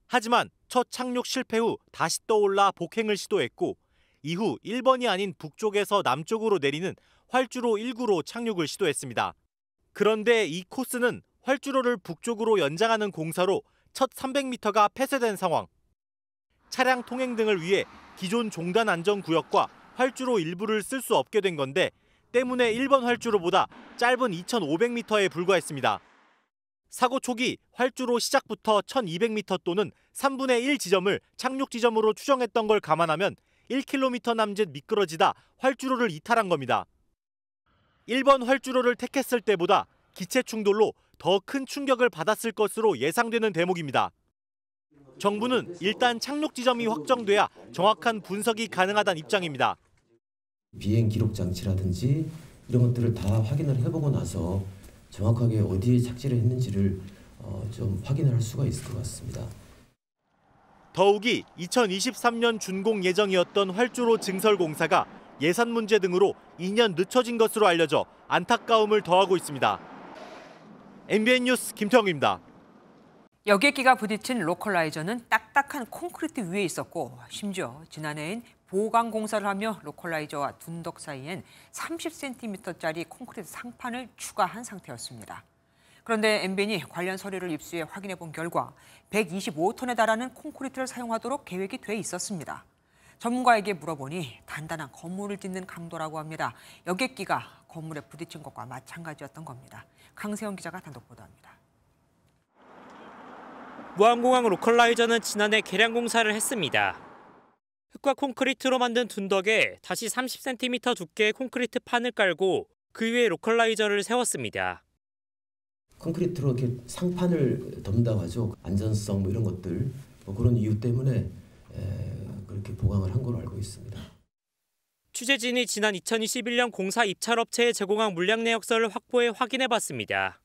하지만 첫 착륙 실패 후 다시 떠올라 복행을 시도했고 이후 1번이 아닌 북쪽에서 남쪽으로 내리는 활주로 1구로 착륙을 시도했습니다. 그런데 이 코스는 활주로를 북쪽으로 연장하는 공사로 첫 300m가 폐쇄된 상황. 차량 통행 등을 위해 기존 종단 안전구역과 활주로 일부를 쓸 수 없게 된 건데 때문에 1번 활주로보다 짧은 2,500m에 불과했습니다. 사고 초기 활주로 시작부터 1,200m 또는 3분의 1 지점을 착륙 지점으로 추정했던 걸 감안하면 1km 남짓 미끄러지다 활주로를 이탈한 겁니다. 1번 활주로를 택했을 때보다 기체 충돌로 더 큰 충격을 받았을 것으로 예상되는 대목입니다. 정부는 일단 착륙 지점이 확정돼야 정확한 분석이 가능하다는 입장입니다. 비행 기록 장치라든지 이런 것들을 다 확인을 해보고 나서 정확하게 어디에 착지를 했는지를 좀 확인을 할 수가 있을 것 같습니다. 더욱이 2023년 준공 예정이었던 활주로 증설 공사가 예산 문제 등으로 2년 늦춰진 것으로 알려져 안타까움을 더하고 있습니다. MBN 뉴스 김태형입니다. 여객기가 부딪힌 로컬라이저는 딱딱한 콘크리트 위에 있었고 심지어 지난해엔 보강 공사를 하며 로컬라이저와 둔덕 사이엔 30cm짜리 콘크리트 상판을 추가한 상태였습니다. 그런데 MBN이 관련 서류를 입수해 확인해 본 결과 125톤에 달하는 콘크리트를 사용하도록 계획이 돼 있었습니다. 전문가에게 물어보니 단단한 건물을 짓는 강도라고 합니다. 여객기가 건물에 부딪힌 것과 마찬가지였던 겁니다. 강세영 기자가 단독 보도합니다. 무안공항 로컬라이저는 지난해 개량 공사를 했습니다. 흙과 콘크리트로 만든 둔덕에 다시 30cm 두께의 콘크리트 판을 깔고 그 위에 로컬라이저를 세웠습니다. 콘크리트로 이렇게 상판을 덮는다고 하죠. 안전성 뭐 이런 것들 그런 이유 때문에 그렇게 보강을 한 걸로 알고 있습니다. 취재진이 지난 2021년 공사 입찰업체에 제공한 물량 내역서를 확보해 확인해봤습니다.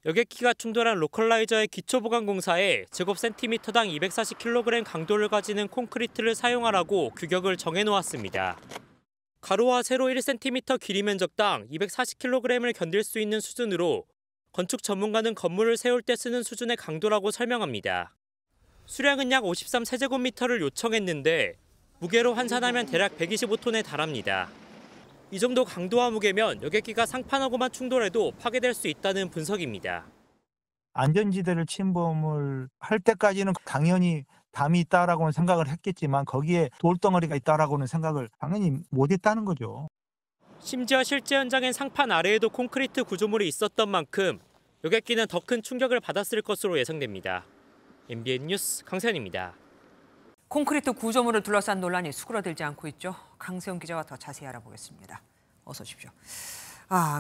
여객기가 충돌한 로컬라이저의 기초보강 공사에 제곱센티미터당 240kg 강도를 가지는 콘크리트를 사용하라고 규격을 정해놓았습니다. 가로와 세로 1cm 길이 면적당 240kg을 견딜 수 있는 수준으로 건축 전문가는 건물을 세울 때 쓰는 수준의 강도라고 설명합니다. 수량은 약 53세제곱미터를 요청했는데 무게로 환산하면 대략 125톤에 달합니다. 이 정도 강도와 무게면 여객기가 상판하고만 충돌해도 파괴될 수 있다는 분석입니다. 안전지대를 침범을 할 때까지는 당연히 담이 있다라고는 생각을 했겠지만 거기에 돌덩어리가 있다라고는 생각을 당연히 못했다는 거죠. 심지어 실제 현장엔 상판 아래에도 콘크리트 구조물이 있었던 만큼 여객기는 더 큰 충격을 받았을 것으로 예상됩니다. MBN 뉴스 강세현입니다. 콘크리트 구조물을 둘러싼 논란이 수그러들지 않고 있죠. 강세훈 기자와 더 자세히 알아보겠습니다. 어서 오십시오.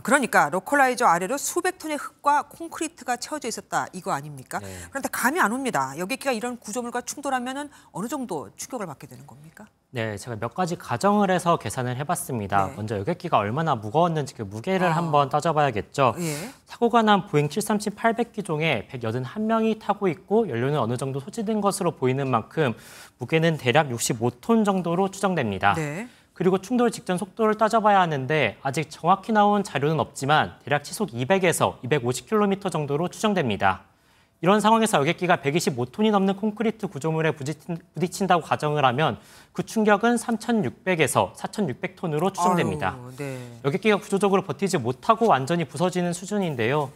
그러니까 로컬라이저 아래로 수백 톤의 흙과 콘크리트가 채워져 있었다 이거 아닙니까? 네. 그런데 감이 안 옵니다. 여객기가 이런 구조물과 충돌하면 어느 정도 충격을 받게 되는 겁니까? 네, 제가 몇 가지 가정을 해서 계산을 해봤습니다. 네. 먼저 여객기가 얼마나 무거웠는지 그 무게를 한번 따져봐야겠죠. 예. 사고가 난 보잉 737-800기 중에 181명이 타고 있고 연료는 어느 정도 소지된 것으로 보이는 만큼 무게는 대략 65톤 정도로 추정됩니다. 네. 그리고 충돌 직전 속도를 따져봐야 하는데 아직 정확히 나온 자료는 없지만 대략 시속 200에서 250km 정도로 추정됩니다. 이런 상황에서 여객기가 125톤이 넘는 콘크리트 구조물에 부딪힌다고 가정을 하면 그 충격은 3,600에서 4,600톤으로 추정됩니다. 아유, 네. 여객기가 구조적으로 버티지 못하고 완전히 부서지는 수준인데요.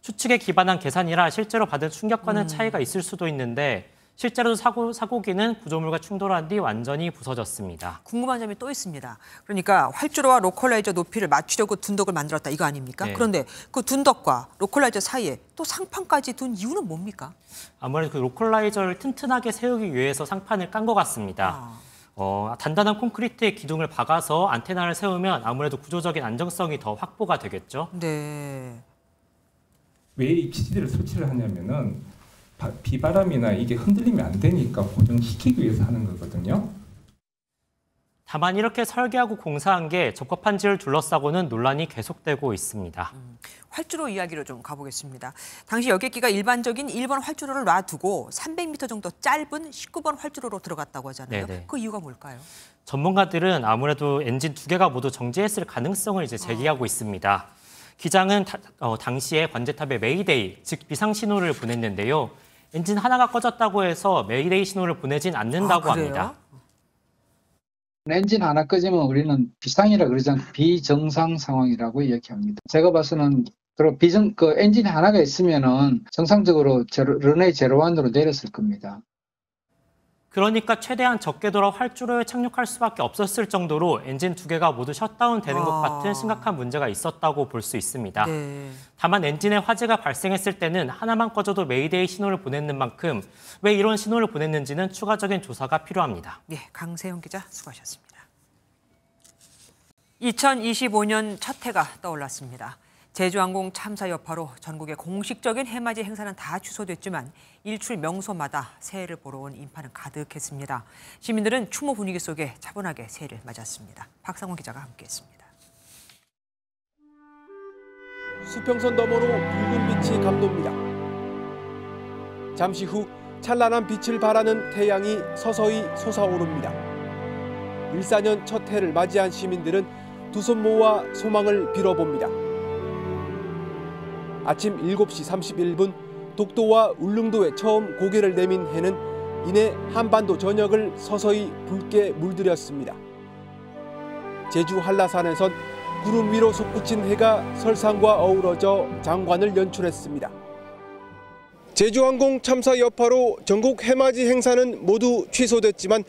추측에 기반한 계산이라 실제로 받은 충격과는 차이가 있을 수도 있는데 실제로도 사고기는 구조물과 충돌한 뒤 완전히 부서졌습니다. 궁금한 점이 또 있습니다. 그러니까 활주로와 로컬라이저 높이를 맞추려고 둔덕을 만들었다 이거 아닙니까? 네. 그런데 그 둔덕과 로컬라이저 사이에 또 상판까지 둔 이유는 뭡니까? 아무래도 그 로컬라이저를 튼튼하게 세우기 위해서 상판을 깐 것 같습니다. 단단한 콘크리트의 기둥을 박아서 안테나를 세우면 아무래도 구조적인 안정성이 더 확보가 되겠죠. 네. 왜 이 기지들을 설치를 하냐면은 비바람이나 이게 흔들리면 안 되니까 고정시키기 위해서 하는 거거든요. 다만 이렇게 설계하고 공사한 게 적합한지를 둘러싸고는 논란이 계속되고 있습니다. 활주로 이야기로 좀 가보겠습니다. 당시 여객기가 일반적인 1번 활주로를 놔두고 300m 정도 짧은 19번 활주로로 들어갔다고 하잖아요. 네네. 그 이유가 뭘까요? 전문가들은 아무래도 엔진 2개가 모두 정지했을 가능성을 제기하고 있습니다. 기장은 당시에 관제탑에 메이데이, 즉 비상 신호를 보냈는데요. 엔진 하나가 꺼졌다고 해서 메이데이 신호를 보내진 않는다고 합니다. 엔진 하나 꺼지면 우리는 비상이라 그러지 않고 비정상 상황이라고 이야기합니다. 제가 봐서는 그 엔진 하나가 있으면은 정상적으로 런웨이 제로원으로 내렸을 겁니다. 그러니까 최대한 적게 돌아 활주로에 착륙할 수밖에 없었을 정도로 엔진 2개가 모두 셧다운 되는 것 같은 심각한 문제가 있었다고 볼 수 있습니다. 네. 다만 엔진에 화재가 발생했을 때는 하나만 꺼져도 메이데이 신호를 보내는 만큼 왜 이런 신호를 보냈는지는 추가적인 조사가 필요합니다. 네, 강세훈 기자 수고하셨습니다. 2025년 첫 해가 떠올랐습니다. 제주항공 참사 여파로 전국의 공식적인 해맞이 행사는 다 취소됐지만 일출 명소마다 새해를 보러 온 인파는 가득했습니다. 시민들은 추모 분위기 속에 차분하게 새해를 맞았습니다. 박상원 기자가 함께했습니다. 수평선 너머로 붉은 빛이 감돕니다. 잠시 후 찬란한 빛을 발하는 태양이 서서히 솟아오릅니다. 일사년 첫 해를 맞이한 시민들은 두 손 모아 소망을 빌어봅니다. 아침 7시 31분 독도와 울릉도에 처음 고개를 내민 해는 이내 한반도 전역을 서서히 붉게 물들였습니다. 제주 한라산에선 구름 위로 솟구친 해가 설상과 어우러져 장관을 연출했습니다. 제주항공 참사 여파로 전국 해맞이 행사는 모두 취소됐지만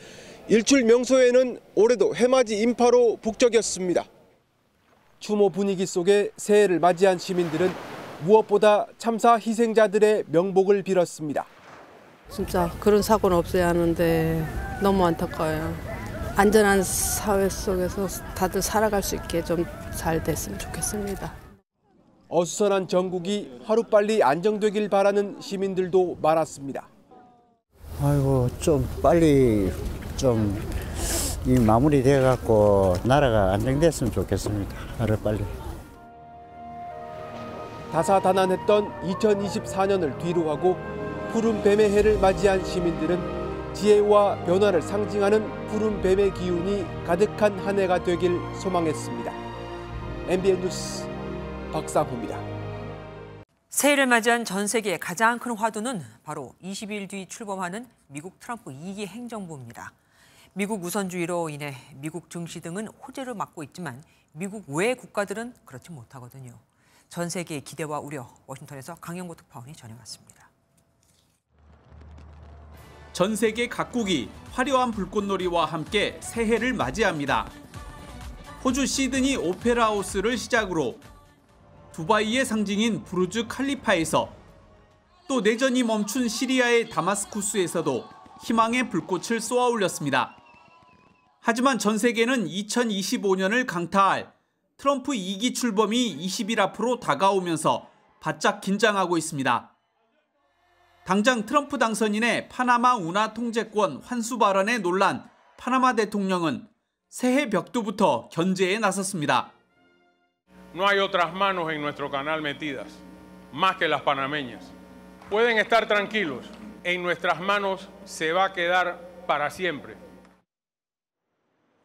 일출 명소에는 올해도 해맞이 인파로 북적였습니다. 추모 분위기 속에 새해를 맞이한 시민들은 무엇보다 참사 희생자들의 명복을 빌었습니다. 진짜 그런 사고는 없어야 하는데 너무 안타까워요. 안전한 사회 속에서 다들 살아갈 수 있게 좀 잘 됐으면 좋겠습니다. 어수선한 전국이 하루빨리 안정되길 바라는 시민들도 많았습니다. 아이고 좀 빨리 좀 이 마무리돼 갖고 나라가 안정됐으면 좋겠습니다. 하루빨리. 다사다난했던 2024년을 뒤로하고 푸른 뱀의 해를 맞이한 시민들은 지혜와 변화를 상징하는 푸른 뱀의 기운이 가득한 한 해가 되길 소망했습니다. MBN 뉴스 박상호입니다. 새해를 맞이한 전 세계의 가장 큰 화두는 바로 20일 뒤 출범하는 미국 트럼프 2기 행정부입니다. 미국 우선주의로 인해 미국 증시 등은 호재를 맞고 있지만 미국 외 국가들은 그렇지 못하거든요. 전 세계의 기대와 우려, 워싱턴에서 강영구 특파원이 전해왔습니다. 전 세계 각국이 화려한 불꽃놀이와 함께 새해를 맞이합니다. 호주 시드니 오페라 하우스를 시작으로 두바이의 상징인 부르즈 칼리파에서 또 내전이 멈춘 시리아의 다마스쿠스에서도 희망의 불꽃을 쏘아 올렸습니다. 하지만 전 세계는 2025년을 강타할 트럼프 2기 출범이 20일 앞으로 다가오면서 바짝 긴장하고 있습니다. 당장 트럼프 당선인의 파나마 운하 통제권 환수 발언에 놀란 파나마 대통령은 새해 벽두부터 견제에 나섰습니다. No hay otras manos en nuestro canal metidas, más que las panameñas. Pueden estar tranquilos, en nuestras manos se va a quedar para siempre.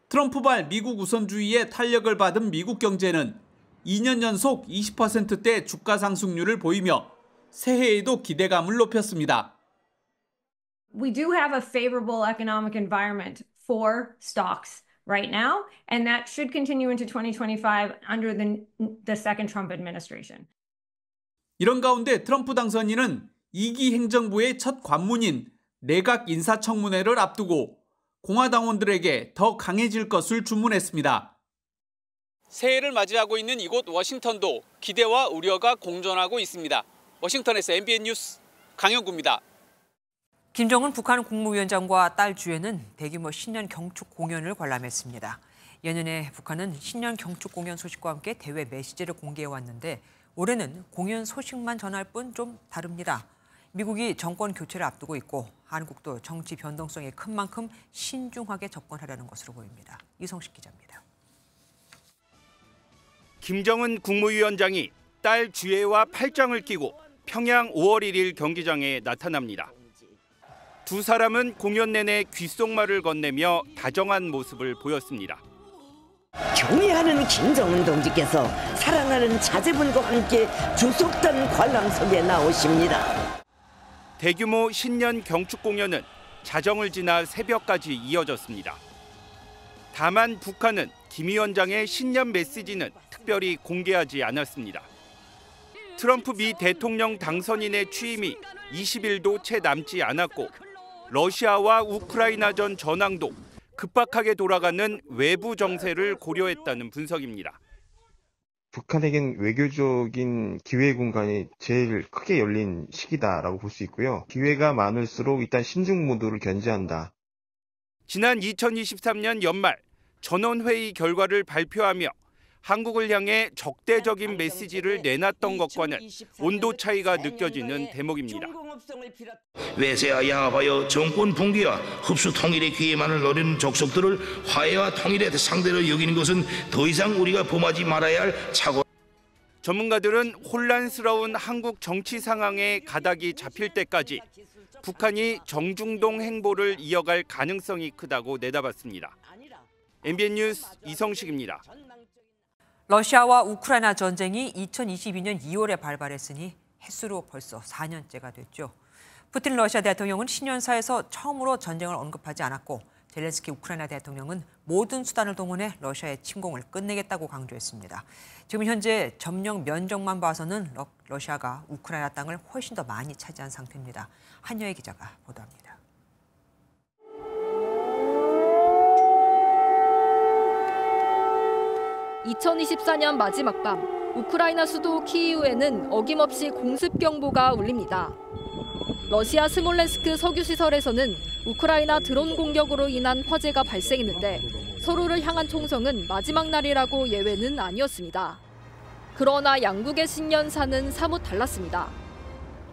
트럼프발 미국 우선주의의 탄력을 받은 미국 경제는 2년 연속 20%대 주가 상승률을 보이며 새해에도 기대감을 높였습니다. We do have a favorable economic environment for stocks right now, and that should continue into 2025 under the second Trump administration. 이런 가운데 트럼프 당선인은 2기 행정부의 첫 관문인 내각 인사청문회를 앞두고 공화당원들에게 더 강해질 것을 주문했습니다. 새해를 맞이하고 있는 이곳 워싱턴도 기대와 우려가 공존하고 있습니다. 워싱턴에서 MBN 뉴스 강영구입니다. 김정은 북한 국무위원장과 딸 주에는 대규모 신년 경축 공연을 관람했습니다. 예년에 북한은 신년 경축 공연 소식과 함께 대외 메시지를 공개해왔는데 올해는 공연 소식만 전할 뿐 좀 다릅니다. 미국이 정권 교체를 앞두고 있고 한국도 정치 변동성이 큰 만큼 신중하게 접근하려는 것으로 보입니다. 이성식 기자입니다. 김정은 국무위원장이 딸 주애와 팔짱을 끼고 평양 5월 1일 경기장에 나타납니다. 두 사람은 공연 내내 귓속말을 건네며 다정한 모습을 보였습니다. 경애하는 김정은 동지께서 사랑하는 자제분과 함께 주속단 관람석에 나오십니다. 대규모 신년 경축 공연은 자정을 지나 새벽까지 이어졌습니다. 다만 북한은 김 위원장의 신년 메시지는 특별히 공개하지 않았습니다. 트럼프 미 대통령 당선인의 취임이 20일도 채 남지 않았고 러시아와 우크라이나전 전황도 급박하게 돌아가는 외부 정세를 고려했다는 분석입니다. 북한에겐 외교적인 기회 공간이 제일 크게 열린 시기다라고 볼 수 있고요. 기회가 많을수록 일단 신중 모드를 견제한다. 지난 2023년 연말 전원회의 결과를 발표하며 한국을 향해 적대적인 메시지를 내놨던 것과는 온도 차이가 느껴지는 대목입니다. 외세와 양압하여 정권 붕괴와 흡수 통일의 기회만을 노리는 족속들을 화해와 통일의 상대로 여기는 것은 더 이상 우리가 범하지 말아야 할 착오. 전문가들은 혼란스러운 한국 정치 상황에 가닥이 잡힐 때까지 북한이 정중동 행보를 이어갈 가능성이 크다고 내다봤습니다. MBN 뉴스 이성식입니다. 러시아와 우크라이나 전쟁이 2022년 2월에 발발했으니 햇수로 벌써 4년째가 됐죠. 푸틴 러시아 대통령은 신년사에서 처음으로 전쟁을 언급하지 않았고 젤렌스키 우크라이나 대통령은 모든 수단을 동원해 러시아의 침공을 끝내겠다고 강조했습니다. 지금 현재 점령 면적만 봐서는 러시아가 우크라이나 땅을 훨씬 더 많이 차지한 상태입니다. 한여희 기자가 보도합니다. 2024년 마지막 밤, 우크라이나 수도 키이우에는 어김없이 공습 경보가 울립니다. 러시아 스몰렌스크 석유시설에서는 우크라이나 드론 공격으로 인한 화재가 발생했는데 서로를 향한 총성은 마지막 날이라고 예외는 아니었습니다. 그러나 양국의 신년사는 사뭇 달랐습니다.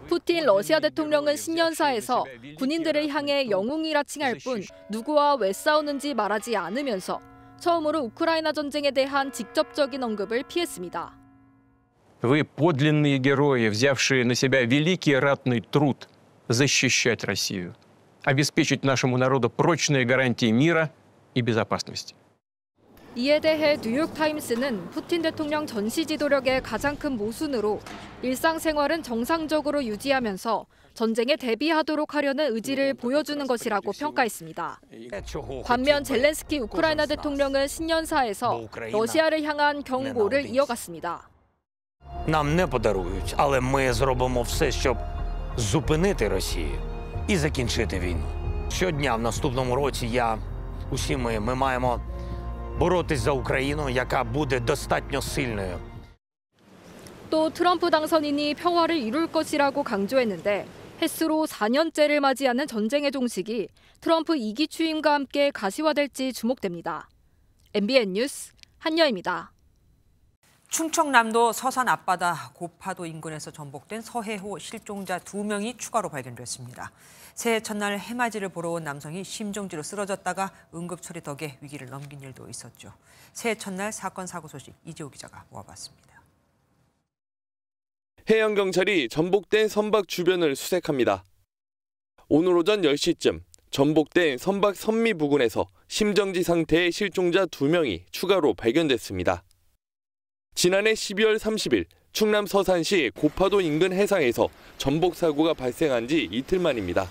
푸틴 러시아 대통령은 신년사에서 군인들을 향해 영웅이라 칭할 뿐 누구와 왜 싸우는지 말하지 않으면서 처음으로 우크라이나 전쟁에 대한 직접적인 언급을 피했습니다. Вы подлинные герои, взявшие на себя великий ратный труд защищать Россию, обеспечить нашему народу прочные гарантии мира и безопасности. 이에 대해 뉴욕타임스는 푸틴 대통령 전시 지도력의 가장 큰 모순으로 일상생활은 정상적으로 유지하면서 전쟁에 대비하도록 하려는 의지를 보여주는 것이라고 평가했습니다. 반면 젤렌스키 우크라이나 대통령은 신년사에서 러시아를 향한 경고를 이어갔습니다. Нам не подарують, але ми зробимо все, щоб зупинити Росію і закінчити війну. Щодня в наступному році усі ми маємо боротись за Україну, яка буде достатньо сильною. 또 트럼프 당선인이 평화를 이룰 것이라고 강조했는데 햇수로 4년째를 맞이하는 전쟁의 종식이 트럼프 2기 취임과 함께 가시화될지 주목됩니다. MBN 뉴스 한여입니다. 충청남도 서산 앞바다 고파도 인근에서 전복된 서해호 실종자 2명이 추가로 발견됐습니다. 새해 첫날 해맞이를 보러 온 남성이 심정지로 쓰러졌다가 응급처리 덕에 위기를 넘긴 일도 있었죠. 새해 첫날 사건 사고 소식 이재호 기자가 모아봤습니다. 해양경찰이 전복된 선박 주변을 수색합니다. 오늘 오전 10시쯤 전복된 선박 선미 부근에서 심정지 상태의 실종자 2명이 추가로 발견됐습니다. 지난해 12월 30일 충남 서산시 고파도 인근 해상에서 전복 사고가 발생한 지 이틀 만입니다.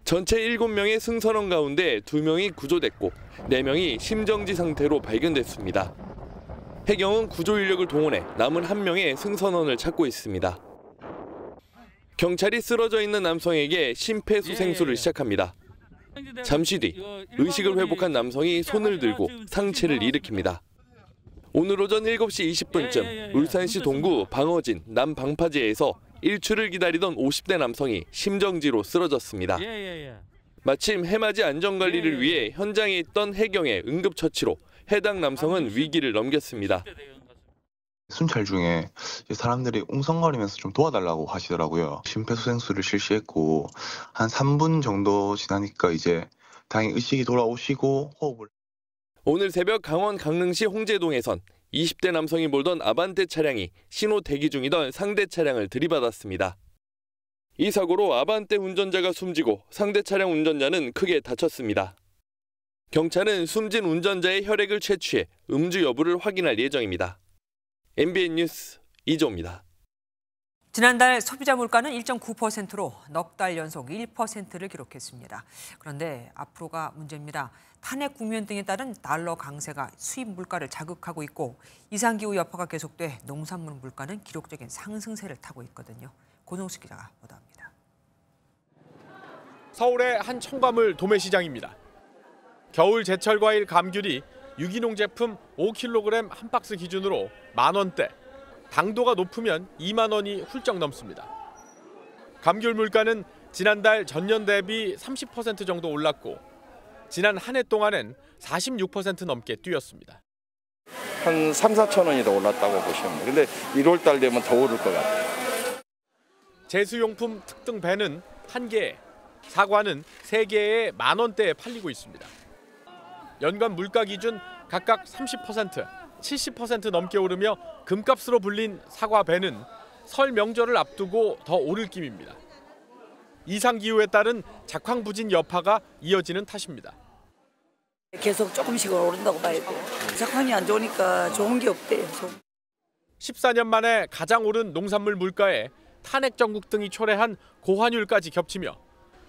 전체 7명의 승선원 가운데 2명이 구조됐고 4명이 심정지 상태로 발견됐습니다. 해경은 구조 인력을 동원해 남은 1명의 승선원을 찾고 있습니다. 경찰이 쓰러져 있는 남성에게 심폐소생술을 시작합니다. 잠시 뒤 의식을 회복한 남성이 손을 들고 상체를 일으킵니다. 오늘 오전 7시 20분쯤 울산시 동구 방어진 남방파제에서 일출을 기다리던 50대 남성이 심정지로 쓰러졌습니다. 마침 해맞이 안전관리를 위해 현장에 있던 해경의 응급처치로 해당 남성은 위기를 넘겼습니다. 순찰 중에 사람들이 웅성거리면서 좀 도와달라고 하시더라고요. 심폐소생술을 실시했고 한 3분 정도 지나니까 이제 다행히 의식이 돌아오시고 호흡을. 오늘 새벽 강원 강릉시 홍제동에선 20대 남성이 몰던 아반떼 차량이 신호 대기 중이던 상대 차량을 들이받았습니다. 이 사고로 아반떼 운전자가 숨지고 상대 차량 운전자는 크게 다쳤습니다. 경찰은 숨진 운전자의 혈액을 채취해 음주 여부를 확인할 예정입니다. MBN 뉴스 이조입니다. 지난달 소비자 물가는 1.9%로 넉 달 연속 1%를 기록했습니다. 그런데 앞으로가 문제입니다. 탄핵 국면 등에 따른 달러 강세가 수입 물가를 자극하고 있고 이상기후 여파가 계속돼 농산물 물가는 기록적인 상승세를 타고 있거든요. 고정수 기자가 보도합니다. 서울의 한 청과물 도매시장입니다. 겨울 제철 과일 감귤이 유기농 제품 5kg 한 박스 기준으로 10,000원대, 당도가 높으면 2만 원이 훌쩍 넘습니다. 감귤 물가는 지난달 전년 대비 30% 정도 올랐고 지난 한 해 동안엔 46% 넘게 뛰었습니다. 한 3, 4천 원이 더 올랐다고 보시면 돼요. 근데 1월 달 되면 더 오를 것 같아요. 제수용품 특등 배는 1개에, 사과는 3개에 10,000원대에 팔리고 있습니다. 연간 물가 기준 각각 30%, 70% 넘게 오르며 금값으로 불린 사과 배는 설 명절을 앞두고 더 오를 김입니다. 이상기후에 따른 작황부진 여파가 이어지는 탓입니다. 계속 조금씩 오른다고 봐야 돼요. 작황이 안 좋으니까 좋은 게 없대요. 14년 만에 가장 오른 농산물 물가에 탄핵 정국 등이 초래한 고환율까지 겹치며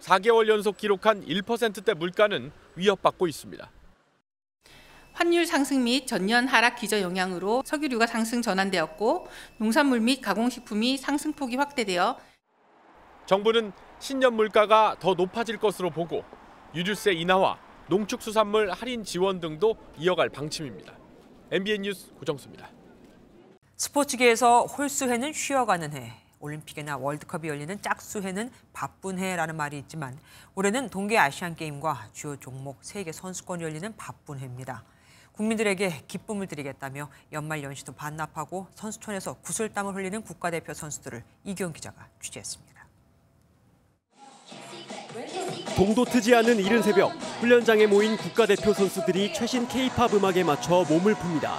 4개월 연속 기록한 1%대 물가는 위협받고 있습니다. 환율 상승 및 전년 하락 기저 영향으로 석유류가 상승 전환되었고 농산물 및 가공식품이 상승폭이 확대되어 정부는 신년 물가가 더 높아질 것으로 보고 유류세 인하와 농축수산물 할인 지원 등도 이어갈 방침입니다. MBN 뉴스 고정수입니다. 스포츠계에서 홀수해는 쉬어가는 해, 올림픽이나 월드컵이 열리는 짝수해는 바쁜 해라는 말이 있지만 올해는 동계 아시안게임과 주요 종목 세계 선수권이 열리는 바쁜 해입니다. 국민들에게 기쁨을 드리겠다며 연말 연시도 반납하고 선수촌에서 구슬땀을 흘리는 국가대표 선수들을 이기영 기자가 취재했습니다. 동도 트지 않은 이른 새벽, 훈련장에 모인 국가대표 선수들이 최신 K-팝 음악에 맞춰 몸을 풉니다.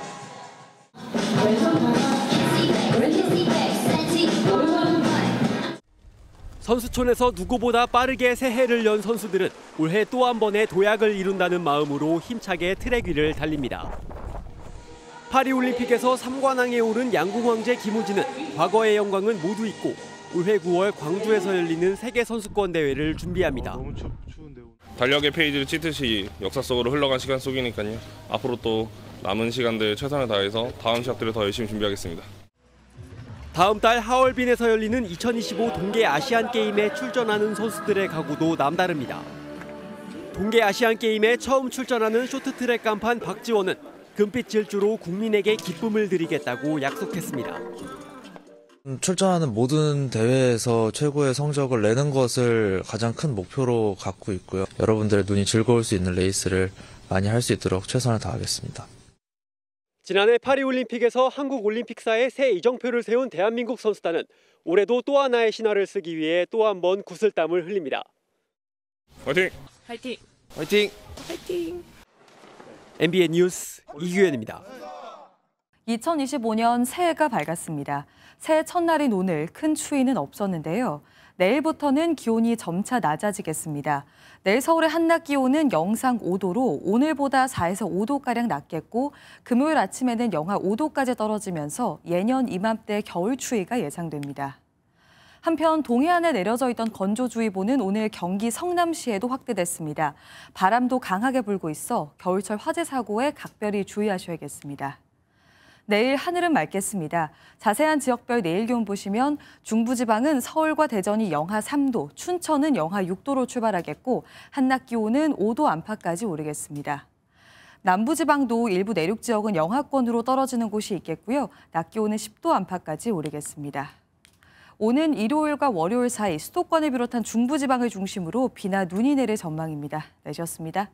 선수촌에서 누구보다 빠르게 새해를 연 선수들은 올해 또 한 번의 도약을 이룬다는 마음으로 힘차게 트랙 위를 달립니다. 파리올림픽에서 3관왕에 오른 양궁 황제 김우진은 과거의 영광은 모두 잊고 올해 9월 광주에서 열리는 세계선수권 대회를 준비합니다. 달력의 페이지를 찢듯이 역사 속으로 흘러간 시간 속이니까요. 앞으로 또 남은 시간들 최선을 다해서 다음 시합들을 더 열심히 준비하겠습니다. 다음 달 하얼빈에서 열리는 2025 동계 아시안게임에 출전하는 선수들의 각오도 남다릅니다. 동계 아시안게임에 처음 출전하는 쇼트트랙 간판 박지원은 금빛 질주로 국민에게 기쁨을 드리겠다고 약속했습니다. 출전하는 모든 대회에서 최고의 성적을 내는 것을 가장 큰 목표로 갖고 있고요. 여러분들의 눈이 즐거울 수 있는 레이스를 많이 할 수 있도록 최선을 다하겠습니다. 지난해 파리올림픽에서 한국 올림픽사의 새 이정표를 세운 대한민국 선수단은 올해도 또 하나의 신화를 쓰기 위해 또 한 번 구슬땀을 흘립니다. 화이팅! 화이팅! 화이팅! 화이팅! MBN 뉴스 이규현입니다. 2025년 새해가 밝았습니다. 새해 첫날인 오늘 큰 추위는 없었는데요. 내일부터는 기온이 점차 낮아지겠습니다. 내일 서울의 한낮 기온은 영상 5도로 오늘보다 4에서 5도가량 낮겠고 금요일 아침에는 영하 5도까지 떨어지면서 예년 이맘때 겨울 추위가 예상됩니다. 한편 동해안에 내려져 있던 건조주의보는 오늘 경기 성남시에도 확대됐습니다. 바람도 강하게 불고 있어 겨울철 화재 사고에 각별히 주의하셔야겠습니다. 내일 하늘은 맑겠습니다. 자세한 지역별 내일 기온 보시면 중부지방은 서울과 대전이 영하 3도, 춘천은 영하 6도로 출발하겠고 한낮 기온은 5도 안팎까지 오르겠습니다. 남부지방도 일부 내륙 지역은 영하권으로 떨어지는 곳이 있겠고요. 낮 기온은 10도 안팎까지 오르겠습니다. 오는 일요일과 월요일 사이 수도권을 비롯한 중부지방을 중심으로 비나 눈이 내릴 전망입니다. 내셨습니다.